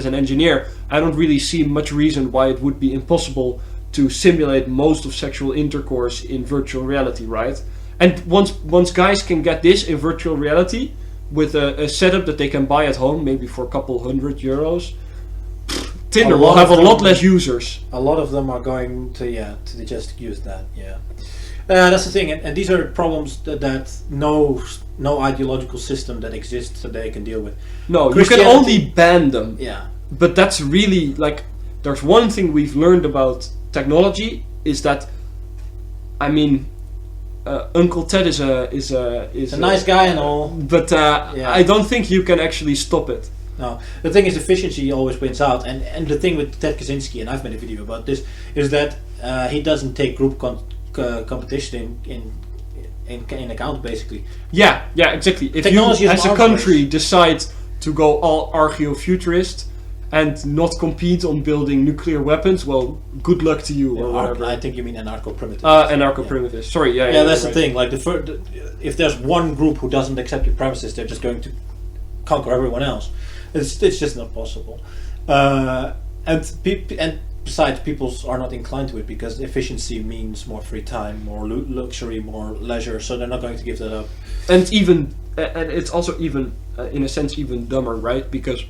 an engineer, I don't really see much reason why it would be impossible to simulate most of sexual intercourse in virtual reality, right? And once guys can get this in virtual reality with a setup that they can buy at home, maybe for a couple €100, Tinder will have a lot less users. A lot of them are going to just use that. Yeah, that's the thing, and these are problems that no ideological system that exists today can deal with. No, you can only ban them. Yeah, but that's really like there's one thing we've learned about technology is that, I mean. Uncle Ted is a nice guy and all, but I don't think you can actually stop it. No, the thing is efficiency always wins out, and the thing with Ted Kaczynski, and I've made a video about this, is that he doesn't take group competition in account basically. Yeah, exactly. If Technology you is as a arms country race. decide to go all archaeo-futurist and not compete on building nuclear weapons, well, good luck to you or whatever. I think you mean anarcho-primitive. Anarcho-primitive. Sorry, yeah. That's the right. thing. Like if there's one group who doesn't accept your premises, they're just going to conquer everyone else. It's just not possible. And besides, people are not inclined to it because efficiency means more free time, more luxury, more leisure. So they're not going to give that up. And it's also even in a sense even dumber, right? Because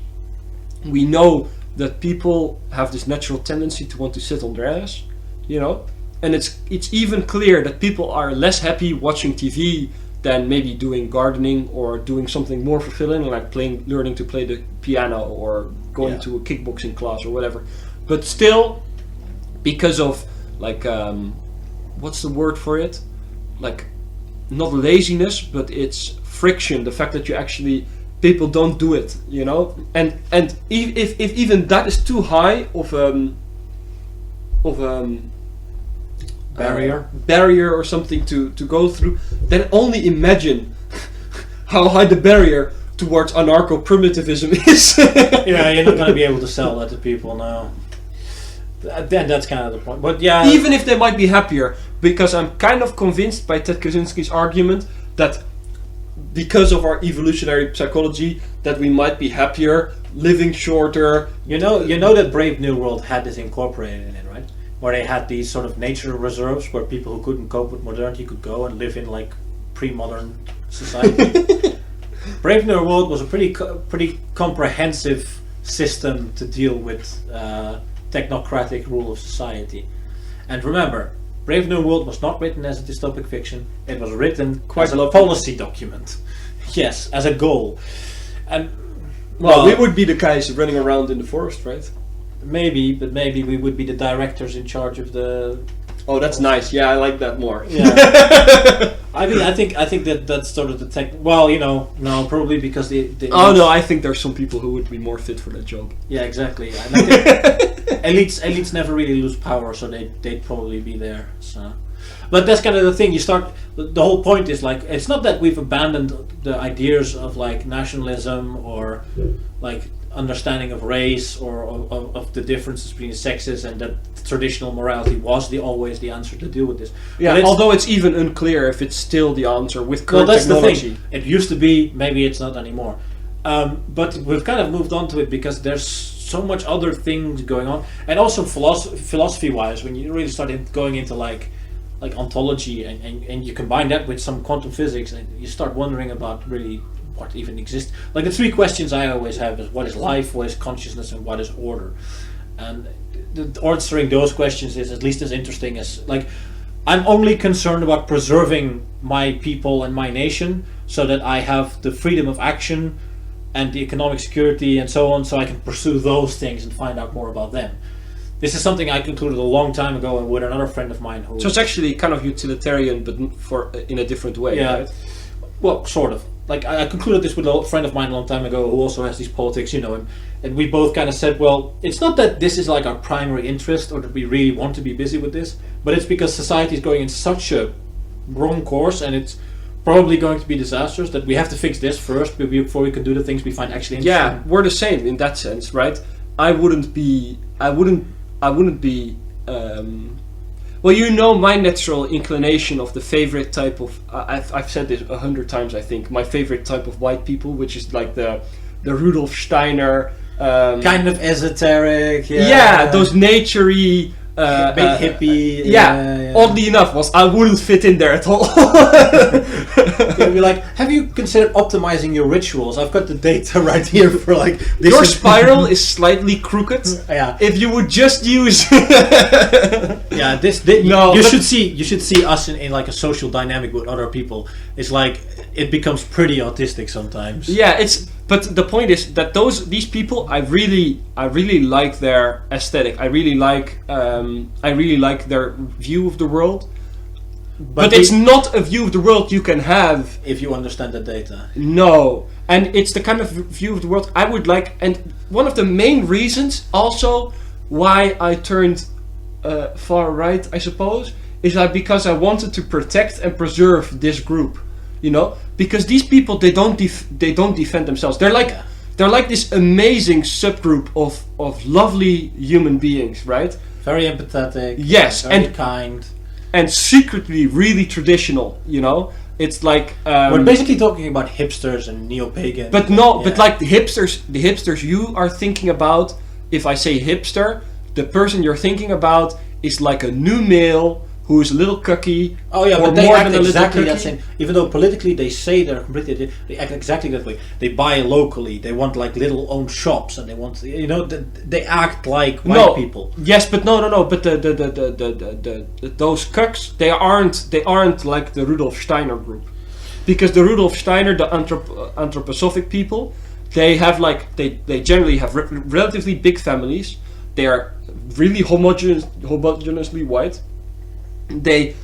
we know that people have this natural tendency to want to sit on their ass, and it's even clear that people are less happy watching TV than maybe doing gardening or doing something more fulfilling, like learning to play the piano or going to a kickboxing class or whatever. But still, because of like what's the word for it? Like not laziness, but it's friction. The fact that you actually people don't do it, and if even that is too high of barrier or something to go through, then only imagine how high the barrier towards anarcho-primitivism is. Yeah, you're not going to be able to sell that to people now. Then that's kind of the point. But yeah, even if they might be happier, because I'm kind of convinced by Ted Kaczynski's argument that because of our evolutionary psychology, that we might be happier, living shorter. You know that Brave New World had this incorporated in it, right? where they had these sort of nature reserves where people who couldn't cope with modernity could go and live in like pre-modern society. Brave New World was a pretty comprehensive system to deal with technocratic rule of society. And remember, Brave New World was not written as a dystopic fiction. It was written as a policy document. Yes, as a goal. And well, we would be the guys running around in the forest, right? Maybe, but maybe we would be the directors in charge of the. Oh, that's nice. Yeah, I like that more. Yeah. I think that's sort of the tech. Well, no, probably because they oh no, I think there's some people who would be more fit for that job. Yeah, exactly. And I think elites never really lose power, so they'd probably be there. So, but that's kind of the thing. You start. The whole point is like it's not that we've abandoned the ideas of like nationalism or like understanding of race or of the differences between sexes, and that traditional morality was always the answer to deal with this. Yeah, although it's even unclear if it's still the answer with current technology. The thing. It used to be, maybe it's not anymore. But we've kind of moved on to it because there's so much other things going on, and also philosophy-wise, when you really started going into like ontology and you combine that with some quantum physics, and you start wondering about really what even exists. Like the three questions I always have is what is life, what is consciousness, and what is order. And answering those questions is at least as interesting as like I'm only concerned about preserving my people and my nation so that I have the freedom of action and the economic security and so on, so I can pursue those things and find out more about them. This is something I concluded a long time ago with another friend of mine who. So it's actually kind of utilitarian, but in a different way. Yeah. Right? Well, sort of. Like I concluded this with a friend of mine a long time ago who also has these politics, and we both kind of said, well, it's not that this is like our primary interest or that we really want to be busy with this, but it's because society is going in such a wrong course and it's probably going to be disastrous that we have to fix this first before we can do the things we find actually interesting. Yeah, we're the same in that sense, right? I wouldn't be. Well, my natural inclination of the favorite type of I've said this 100 times. I think my favorite type of white people, which is like the Rudolf Steiner kind of esoteric. Yeah, those naturey. Big hippie. Yeah, oddly enough, I wouldn't fit in there at all. You'd be like, have you considered optimizing your rituals? I've got the data right here for like this. Your spiral is slightly crooked. Yeah. If you would just use. Yeah, you should see us in like a social dynamic with other people. It's like it becomes pretty autistic sometimes. Yeah, but the point is that these people, I really like their aesthetic. I really like their view of the world. But it's not a view of the world you can have if you understand the data. No, and it's the kind of view of the world I would like. And one of the main reasons, also, why I turned far right, I suppose, is that because I wanted to protect and preserve this group. Because these people they don't defend themselves. They're like this amazing subgroup of lovely human beings, right? Very empathetic. Yes, very kind, and secretly really traditional. It's like we're basically talking about hipsters and neo-pagan. But like the hipsters you are thinking about. If I say hipster, the person you're thinking about is like a new male who is a little cucky. Oh yeah, or but they more act than exactly that same. Even though politically they say they're completely, they act exactly that way. They buy locally. They want like little own shops, and they want they act like white people. Yes, but no. But the those cucks they aren't like the Rudolf Steiner group, because the Rudolf Steiner, the anthroposophic people, they have they generally have relatively big families. They are really homogeneously white. Their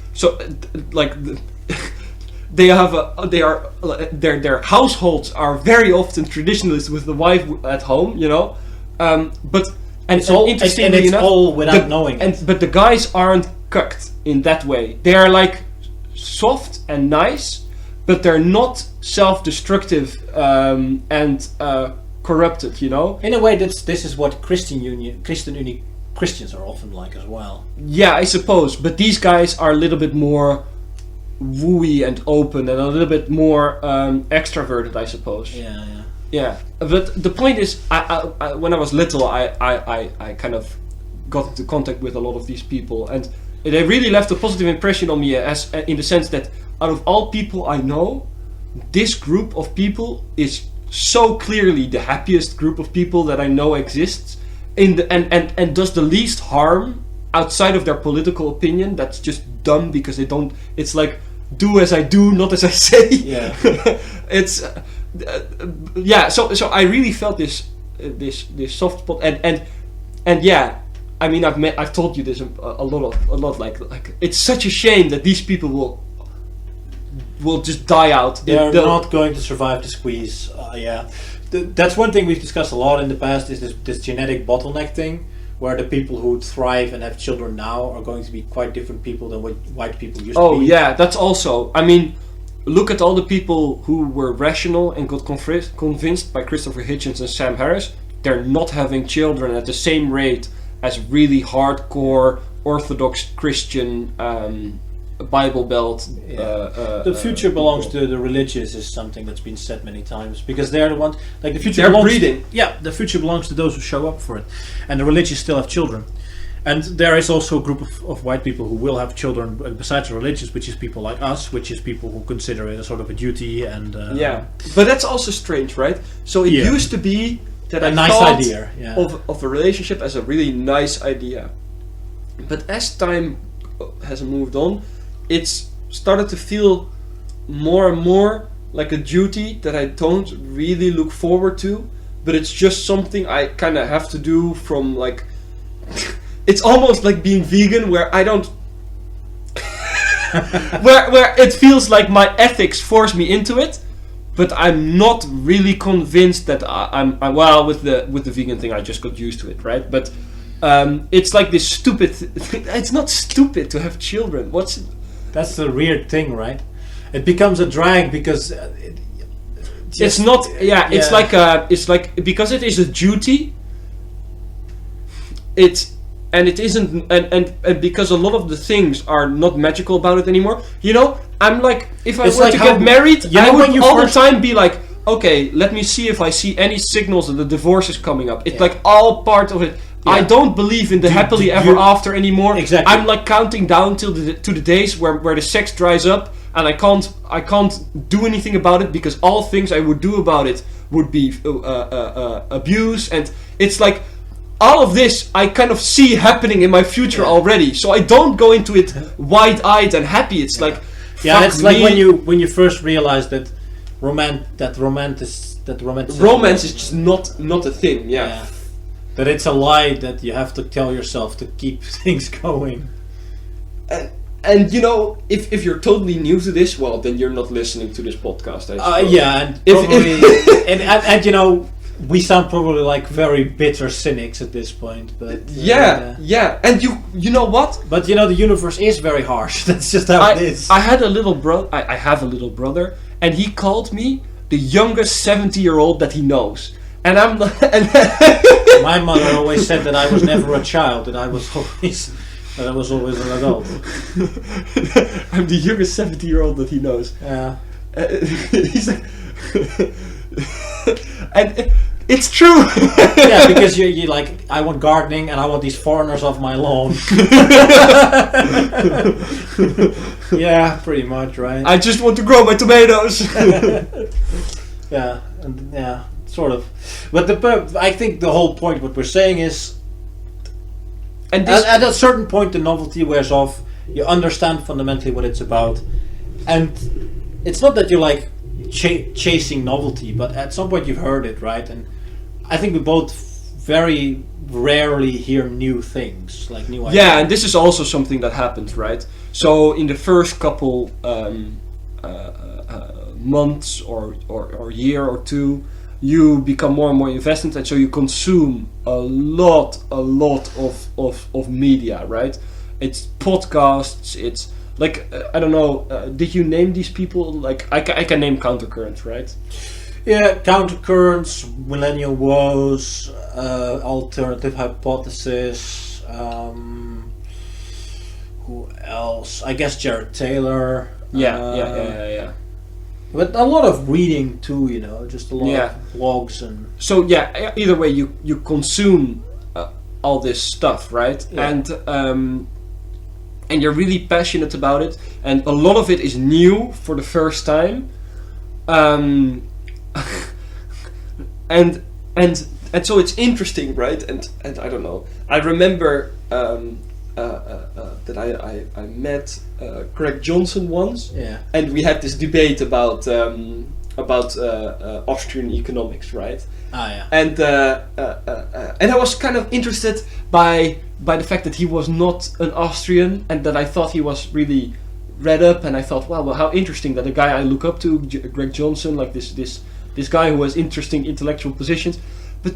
households are very often traditionalist with the wife at home, but it's all without knowing. But the guys aren't cucked in that way. They are like soft and nice, but they're not self-destructive and corrupted. In a way, this is what Christians are often like as well. Yeah, I suppose, but these guys are a little bit more wooey and open and a little bit more extroverted, I suppose. Yeah. But the point is, I when I was little, I kind of got into contact with a lot of these people, and they really left a positive impression on me, as in the sense that out of all people I know, this group of people is so clearly the happiest group of people that I know exists, and does the least harm outside of their political opinion. That's just dumb because they don't. It's like, do as I do, not as I say. Yeah. It's yeah. So I really felt this soft spot, and yeah. I mean, I've told you this a lot. Like it's such a shame that these people will just die out. They're not going to survive the squeeze. Yeah, that's one thing we've discussed a lot in the past. Is this genetic bottleneck thing, where the people who thrive and have children now are going to be quite different people than what white people used to be. Oh yeah, that's also. I mean, look at all the people who were rational and got convinced by Christopher Hitchens and Sam Harris. They're not having children at the same rate as really hardcore Orthodox Christian Bible Belt. The future belongs to the religious is something that's been said many times, because they're the ones, like the future. They're belongs breeding. The future belongs to those who show up for it, and the religious still have children. And there is also a group of white people who will have children besides the religious, which is people like us, which is people who consider it a sort of a duty. And but that's also strange, right? So it used to be that a I nice thought idea, of a relationship as a really nice idea, but as time has moved on, it's started to feel more and more like a duty that I don't really look forward to, but it's just something I kind of have to do from like. It's almost like being vegan, where I don't. where it feels like my ethics force me into it, but I'm not really convinced that I'm well with the vegan thing. I just got used to it, right? But it's like this stupid. It's not stupid to have children. That's the weird thing, right? It becomes a drag because it's not. Yeah, it's like because it is a duty. It isn't, and because a lot of the things are not magical about it anymore. You know, I'm like, if I were to get married, I would all the time be like, okay, let me see if I see any signals that the divorce is coming up. It's like all part of it. Yeah. I don't believe in the happily ever after anymore. Exactly. I'm like counting down to the days where the sex dries up, and I can't do anything about it, because all things I would do about it would be abuse, and it's like. All of this I kind of see happening in my future already, so I don't go into it wide-eyed and happy. It's like, it's like when you first realize that romance is just not a thing. Yeah, that it's a lie that you have to tell yourself to keep things going. And you know, if you're totally new to this, well, then you're not listening to this podcast. And probably, and you know. We sound probably like very bitter cynics at this point, but yeah. And you know what? But you know, the universe is very harsh. That's just how it is. I had a little brother. I have a little brother, and he called me the youngest 70-year-old that he knows. And I'm my mother always said that I was never a child, that I was always an adult. I'm the youngest 70-year-old that he knows. Yeah. He's like. And it's true. Yeah, because you like, I want gardening and I want these foreigners off my lawn. Yeah, pretty much, right? I just want to grow my tomatoes. Yeah, sort of. But I think the whole point, what we're saying is, and at a certain point the novelty wears off. You understand fundamentally what it's about, and it's not that you're like chasing novelty, but at some point you've heard it, right? And I think we both very rarely hear new things, like new ideas. Yeah, and this is also something that happens, right? So in the first couple months or year or two, you become more and more invested, and so you consume a lot of media, right? It's podcasts, it's like, I don't know, did you name these people? Like, I can name Countercurrents, right? Yeah, Countercurrents, Millennial Woes, Alternative Hypothesis, who else? I guess Jared Taylor. Yeah. But a lot of reading too, you know, just a lot of blogs and... So yeah, either way, you consume all this stuff, right? Yeah. And you're really passionate about it, and a lot of it is new for the first time, and so it's interesting, right? And I don't know. I remember that I met Greg Johnson once, Yeah. and we had this debate about Austrian economics, right? Ah, yeah. And I was kind of interested by the fact that he was not an Austrian, and that I thought he was really read up, and I thought, well, how interesting that a guy I look up to, Greg Johnson, like this guy who has interesting intellectual positions, but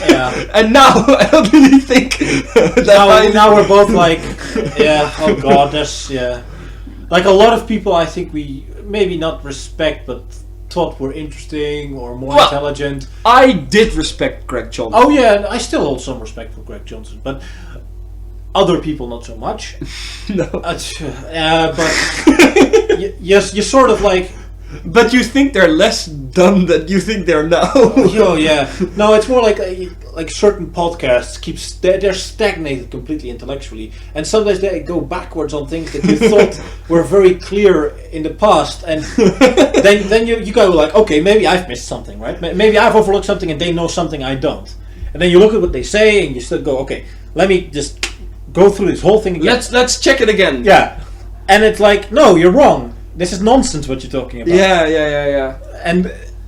Yeah. and now I don't really think that Now we're both like, yeah, oh god, like a lot of people I think we maybe not respect, but thought were interesting or more intelligent. I did respect Greg Johnson. Oh yeah, I still hold some respect for Greg Johnson, but other people not so much. No. But yes, you sort of like. But you think they're less dumb than you think they're now. Oh yeah, no, it's more like certain podcasts they're stagnated completely intellectually, and sometimes they go backwards on things that you thought were very clear in the past, and then you go like, okay, maybe I've missed something, right? Maybe I've overlooked something and they know something I don't, and then you look at what they say and you still go, okay, let me just go through this whole thing again. Let's check it again. Yeah, and it's like, no, you're wrong. This is nonsense what you're talking about. Yeah.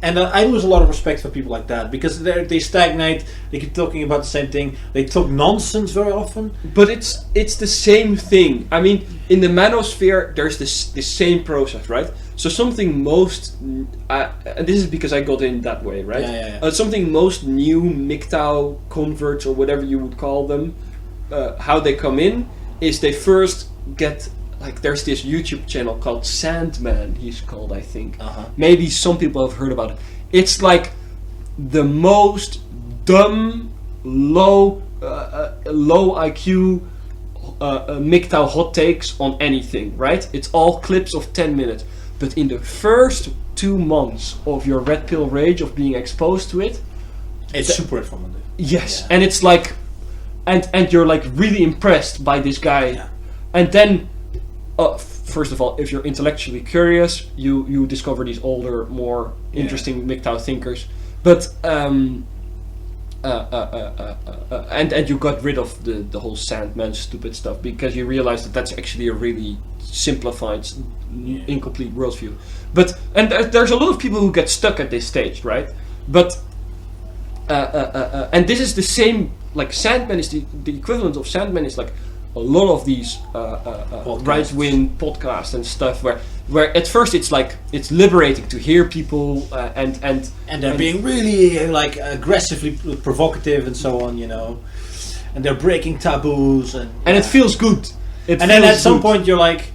And I lose a lot of respect for people like that, because they stagnate. They keep talking about the same thing. They talk nonsense very often. But it's the same thing. I mean, in the manosphere, there's this same process, right? So something and this is because I got in that way, right? Yeah. Something most new MGTOW converts, or whatever you would call them, how they come in is they first get. Like, there's this YouTube channel called Sandman, he's called, I think. Uh-huh. Maybe some people have heard about it. It's like the most dumb, low IQ MGTOW hot takes on anything, right? It's all clips of 10 minutes. But in the first 2 months of your red pill rage, of being exposed to it... It's super informative. Yes, Yeah. and it's like... And you're like really impressed by this guy. Yeah. And then... first of all, if you're intellectually curious, you discover these older, more interesting MGTOW thinkers. But and you got rid of the whole Sandman stupid stuff, because you realize that that's actually a really simplified, incomplete worldview. But there's a lot of people who get stuck at this stage, right? But and this is the same. Like, Sandman is the equivalent of Sandman is like a lot of these right-wing podcasts and stuff where at first it's like it's liberating to hear people and they're being really like aggressively provocative and so on, you know, and they're breaking taboos and it feels good. And then at some point you're like,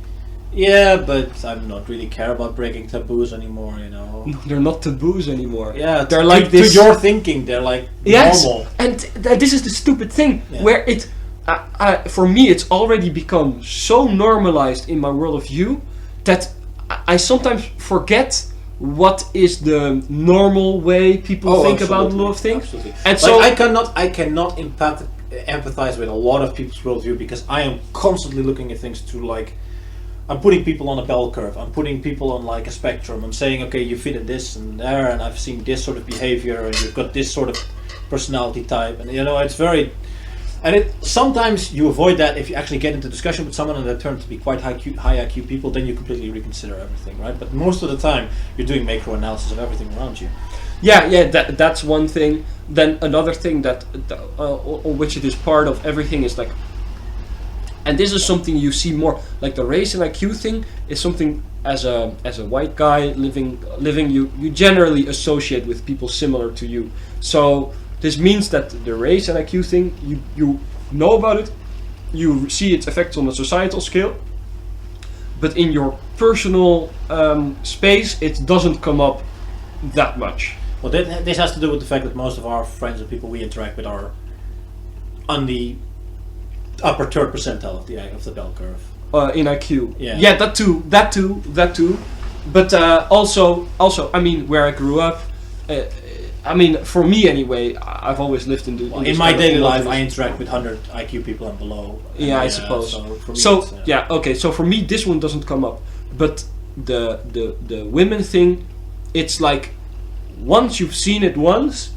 yeah, but I'm not really care about breaking taboos anymore, you know. No, they're not taboos anymore. Yeah, they're like this. To your thinking, they're like normal. And this is the stupid thing where it. For me, it's already become so normalized in my world of view that I sometimes forget what is the normal way people think about a lot of things. Absolutely. And like, so I cannot empathize with a lot of people's worldview, because I am constantly looking at things to like. I'm putting people on a bell curve. I'm putting people on like a spectrum. I'm saying, okay, you fit in this and there, and I've seen this sort of behavior, and you've got this sort of personality type, and you know, it's very. And sometimes you avoid that if you actually get into discussion with someone and they turn to be quite high IQ people, then you completely reconsider everything, right? But most of the time, you're doing macro analysis of everything around you. Yeah, that's one thing. Then another thing that on which it is part of everything is like, and this is something you see more, like the race and IQ thing is something as a white guy living you generally associate with people similar to you. So this means that the race and IQ thing, you know about it, you see its effects on a societal scale, but in your personal space, it doesn't come up that much. Well, this has to do with the fact that most of our friends and people we interact with are on the upper third percentile of the bell curve. In IQ. Yeah, that too. But also, I mean, where I grew up, I mean, for me anyway, I've always lived in Well, this in my kind of daily life, I homogenous- interact with 100 IQ people and below. Yeah, I And, suppose. So, for me So it's, yeah, okay. So for me, this one doesn't come up, but the women thing, it's like once you've seen it once,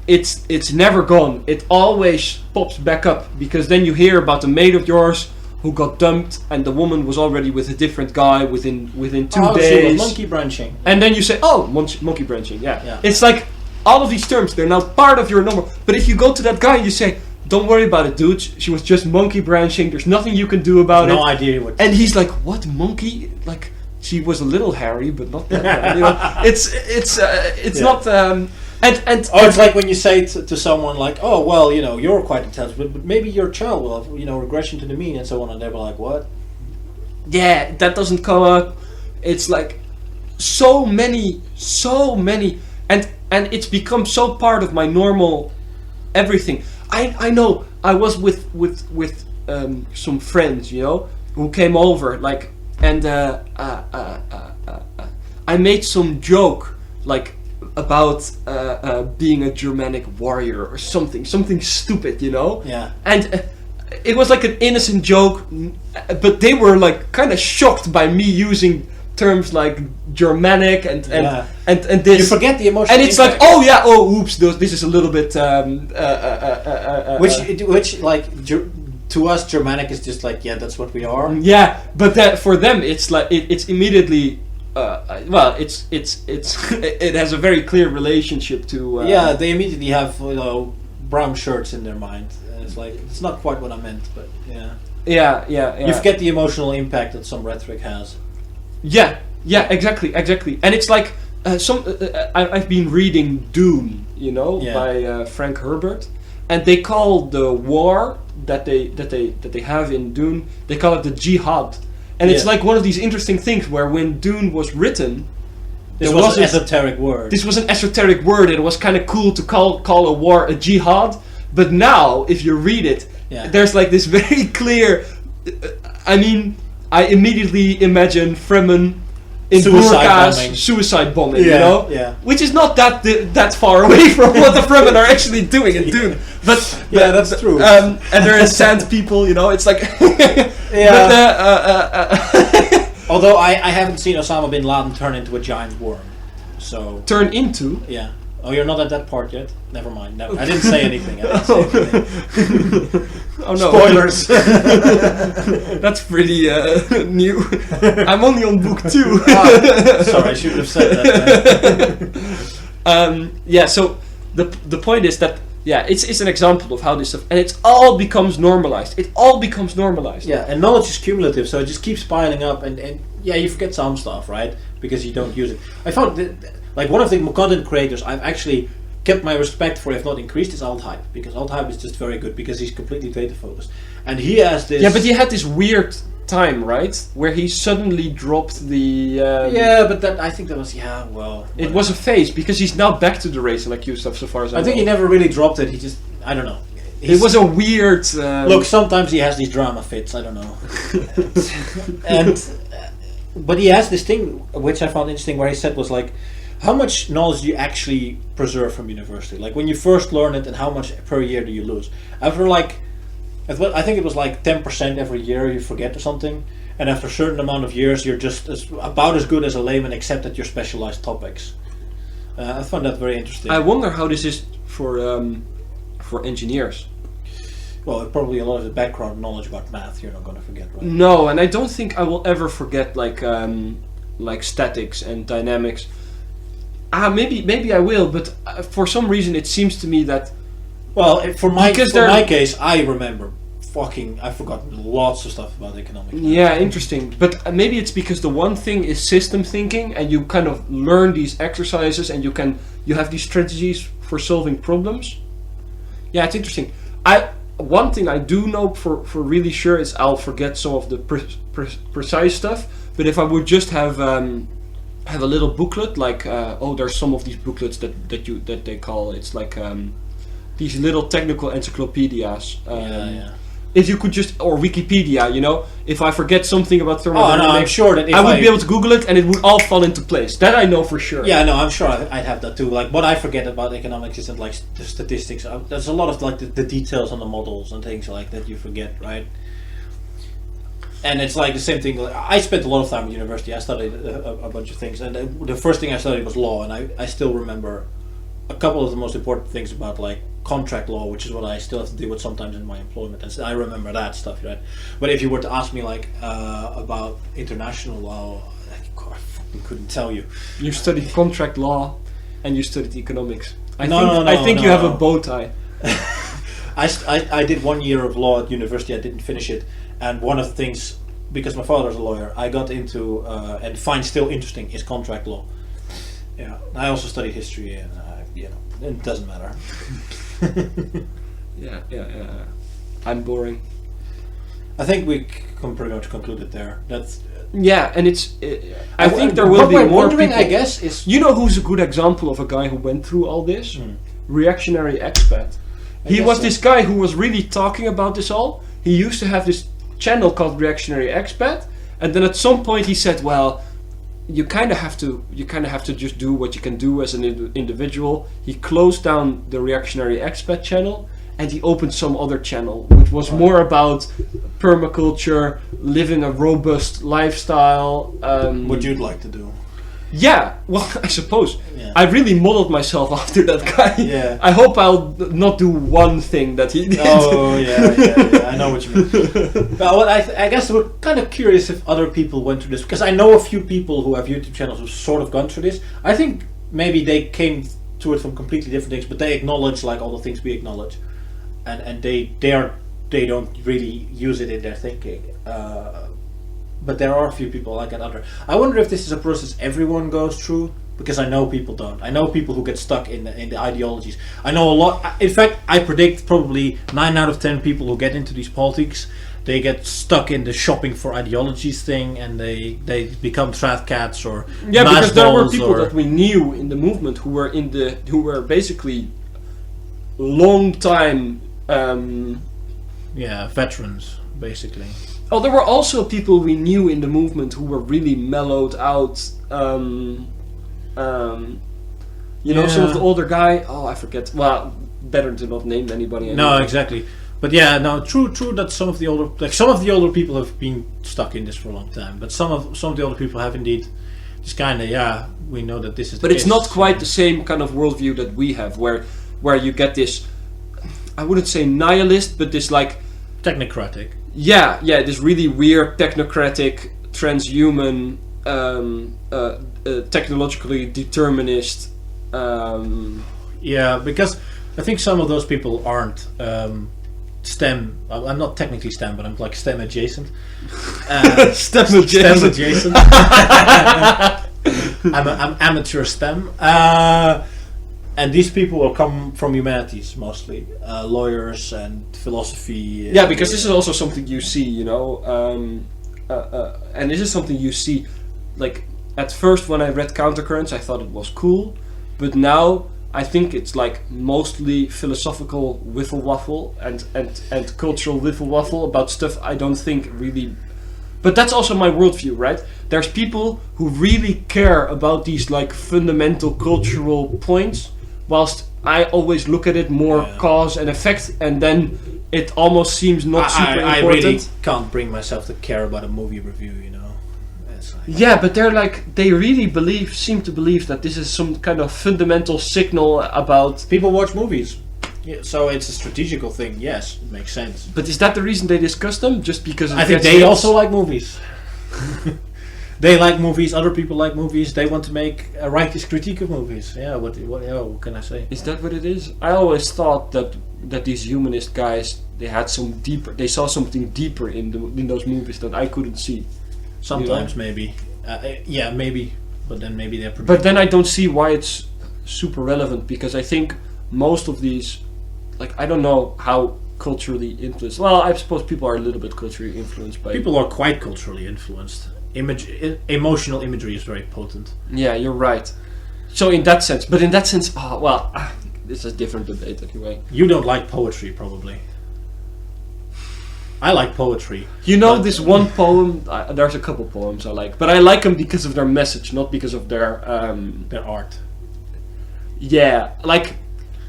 it's never gone. It always pops back up because then you hear about a mate of yours who got dumped and the woman was already with a different guy within 2 She was days. monkey branching. And then you say, oh, monkey branching, yeah. Yeah. It's like all of these terms, they're now part of your number. But if you go to that guy and you say, don't worry about it, dude, she was just monkey branching, there's nothing you can do about it. No idea what. And he's like, what, monkey? Like, she was a little hairy, but not that hairy. You know? It's Yeah. not... And Oh, it's like when you say to someone like, "Oh, well, you're quite intelligent, but maybe your child will have, regression to the mean," and so on, and they're like, "What?" yeah, that doesn't come up. It's like so many, and it's become so part of my normal everything. I know. I was with some friends, who came over, like, and I made some joke, like, about being a Germanic warrior or something stupid, Yeah. and it was like an innocent joke, but they were like kind of shocked by me using terms like Germanic and this. You forget the emotional. And it's impact. like, oh yeah, oh oops, this is a little bit. Which like to us, Germanic is just like, yeah, that's what we are. Yeah, but that for them, it's like it's immediately. Well, it's it has a very clear relationship to. Yeah, they immediately have brown shirts in their mind. And it's like it's not quite what I meant, but yeah. Yeah. You forget the emotional impact that some rhetoric has. Yeah, exactly. And it's like I've been reading Dune, by Frank Herbert, and they call the war that they have in Dune, they call it the jihad, and it's like one of these interesting things where when Dune was written, this was an esoteric word. This was an esoteric word. It was kind of cool to call a war a jihad, but now if you read it, there's like this very clear. I mean, I immediately imagine Fremen in burqas, suicide bombing, which is not that far away from what the Fremen are actually doing in Dune. But that's true. And there are sand people, it's like. Although I haven't seen Osama bin Laden turn into a giant worm, so turn into. Yeah. Oh, you're not at that part yet? Never mind. No, I didn't say anything. Oh no! Spoilers. That's pretty new. I'm only on book 2. Sorry, I shouldn't have said that. So the point is that it's an example of how this stuff, and it all becomes normalized. Yeah, and knowledge is cumulative, so it just keeps piling up, and you forget some stuff, right? Because you don't use it. I found that, like, one of the content creators I've actually kept my respect for, if not increased, is Alt-Hype, because Alt-Hype is just very good because he's completely data focused, and he has this. Yeah, but he had this weird time, right, where he suddenly dropped the. But that I think that was whatever. It was a phase because he's now back to the race and IQ stuff. So far as I think he never really dropped it. He just I don't know. It was a weird. Look, sometimes he has these drama fits. I don't know. But he has this thing which I found interesting, where he said was like, how much knowledge do you actually preserve from university? Like when you first learn it, and how much per year do you lose? After I think it was like 10% every year you forget or something, and after a certain amount of years you're just about as good as a layman, except at your specialized topics. I found that very interesting. I wonder how this is for engineers. Well, probably a lot of the background knowledge about math you're not going to forget, right? No, and I don't think I will ever forget like statics and dynamics. Maybe I will, but for some reason it seems to me that. Well, for my case, I remember I've forgotten lots of stuff about economics. Yeah, interesting. But maybe it's because the one thing is system thinking, and you kind of learn these exercises, and you have these strategies for solving problems. Yeah, it's interesting. One thing I do know for really sure is I'll forget some of the precise stuff. But if I would just have a little booklet, like there's some of these booklets that they call, it's like these little technical encyclopedias. if you could just, or Wikipedia, you know, if I forget something about thermodynamics, I'm sure that if I would be able to Google it and it would all fall into place. That I know for sure. Yeah, no, I'm sure I'd have that too. Like, what I forget about economics isn't like the statistics. There's a lot of like the details on the models and things like that you forget, right? And it's like the same thing. Like, I spent a lot of time at university. I studied a bunch of things, and the first thing I studied was law, and I still remember a couple of the most important things about like contract law, which is what I still have to deal with sometimes in my employment, and I remember that stuff, right? But if you were to ask me like about international law, I fucking couldn't tell you. You studied contract law, and you studied economics. I think No. you have a bow tie. I did 1 year of law at university. I didn't finish it, and one of the things, because my father's a lawyer, I got into and find still interesting is contract law. Yeah, I also studied history, and you know, it doesn't matter. Yeah. I'm boring. I think we can pretty much conclude it there. That's Yeah, and I think there will what be we're more wondering, people. I guess, is You know who's a good example of a guy who went through all this? Reactionary expat. He guess was so. this guy who was really talking about this all. He used to have this channel called Reactionary Expat, and then at some point he said, "Well, you kind of have to just do what you can do as an individual." He closed down the Reactionary Expat channel, and he opened some other channel, which was more about permaculture, living a robust lifestyle. what you'd like to do. Yeah, well, I suppose. Yeah. I really modeled myself after that guy. Yeah. I hope I'll not do one thing that he did. Oh yeah, I know what you mean. Well, I guess we're kind of curious if other people went through this, because I know a few people who have YouTube channels who've sort of gone through this. I think maybe they came to it from completely different things, but they acknowledge like all the things we acknowledge, and they don't really use it in their thinking. But there are a few people like that. I wonder if this is a process everyone goes through, because I know people don't. I know people who get stuck in the ideologies. I know a lot. In fact, I predict probably 9 out of 10 people who get into these politics, they get stuck in the shopping for ideologies thing, and they become trad cats or Yeah, because there were people or, that we knew in the movement who were basically long time. veterans basically. Oh, there were also people we knew in the movement who were really mellowed out. Some of the older guy. Oh, I forget. Well, better to not name anybody. Anymore. No, exactly. But yeah, no, true that some of the older people have been stuck in this for a long time. But some of the older people have indeed just kind of we know that this is. But it's not quite the same kind of worldview that we have, where you get this. I wouldn't say nihilist, but this like technocratic. Yeah, this really weird technocratic, transhuman, technologically determinist. Yeah, because I think some of those people aren't STEM. I'm not technically STEM, but I'm like STEM adjacent. STEM adjacent. I'm amateur STEM. And these people will come from humanities mostly, lawyers and philosophy. Yeah, because this is also something you see, you know, and this is something you see. Like at first, when I read Countercurrents, I thought it was cool, but now I think it's like mostly philosophical wiffle waffle and cultural wiffle waffle about stuff I don't think really. But that's also my worldview, right? There's people who really care about these like fundamental cultural points, whilst I always look at it more cause and effect, and then it almost seems not super important. I really can't bring myself to care about a movie review, you know. Yeah, but they really seem to believe that this is some kind of fundamental signal about. People watch movies. Yeah, so it's a strategical thing, yes, it makes sense. But is that the reason they discuss them? Just because I think they also like movies. They like movies, other people like movies, they want to make a righteous critique of movies. Yeah, what can I say? Is that what it is? I always thought that these humanist guys, they saw something deeper in those movies that I couldn't see. Sometimes, maybe. Maybe. But then maybe they're... But then I don't see why it's super relevant, because I think most of these... Like, I don't know how culturally influenced... Well, I suppose people are a little bit culturally influenced by... People are quite culturally influenced. Emotional imagery is very potent. Yeah, you're right. So in that sense... But in that sense... this is a different debate anyway. You don't like poetry, probably. I like poetry. You know But- this one poem? There's a couple poems I like, but I like them because of their message, not because of their Their art. yeah, like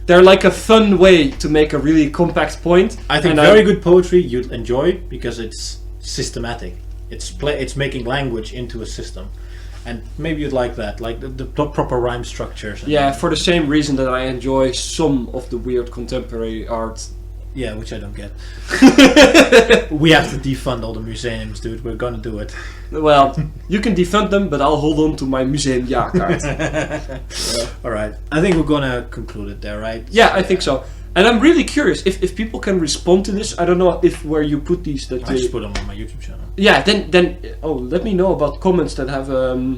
they're like a fun way to make a really compact point. I think and very good poetry you'd enjoy because it's systematic. It's making language into a system, and maybe you'd like that, like the proper rhyme structures. And Yeah, for the same reason that I enjoy some of the weird contemporary art. yeah, which I don't get. We have to defund all the museums, dude. We're gonna do it. Well, you can defund them, but I'll hold on to my museum jaarkaart. All right, I think we're gonna conclude it there, right? Yeah, I think so. And I'm really curious if people can respond to this. I don't know if where you put these that. I just put them on my YouTube channel. Yeah, then let me know about comments that have.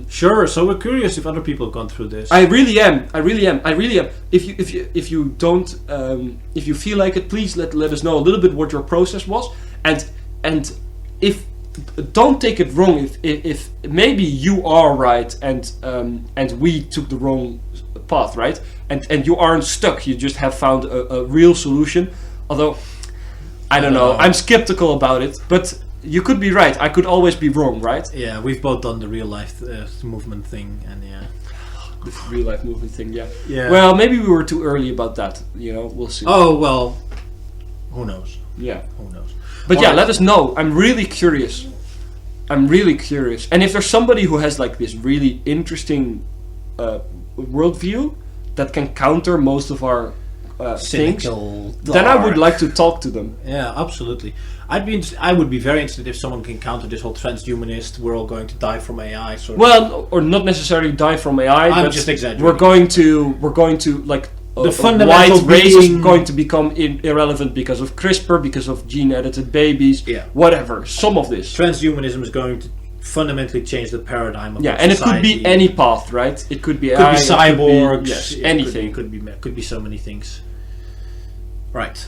Sure. So we're curious if other people have gone through this. I really am. If you don't, if you feel like it, please let us know a little bit what your process was, and if don't take it wrong if maybe you are right and we took the wrong path, right, and you aren't stuck. You just have found a real solution. Although I don't know. I'm skeptical about it, but. You could be right. I could always be wrong, right? Yeah, we've both done the real life movement thing, and yeah. The real life movement thing, yeah. Yeah. Well, maybe we were too early about that. You know, we'll see. Oh well, who knows? Yeah. Who knows? But All yeah, right. let us know. I'm really curious. And if there's somebody who has like this really interesting worldview that can counter most of our things, Cynical. then I would dark. like to talk to them. Yeah, absolutely. I would be very interested if someone can counter this whole transhumanist. We're all going to die from AI. Sort of. Well, or not necessarily die from AI. I'm but just exaggerating. We're going to like The a fundamental white race is being- going to become irrelevant because of CRISPR, because of gene-edited babies, Yeah. whatever. Some of this. Transhumanism is going to fundamentally change the paradigm of Yeah, our and it could society. be any path, right? It could be Could AI, be it could be- cyborgs. yes, it anything. could be so many things. Right.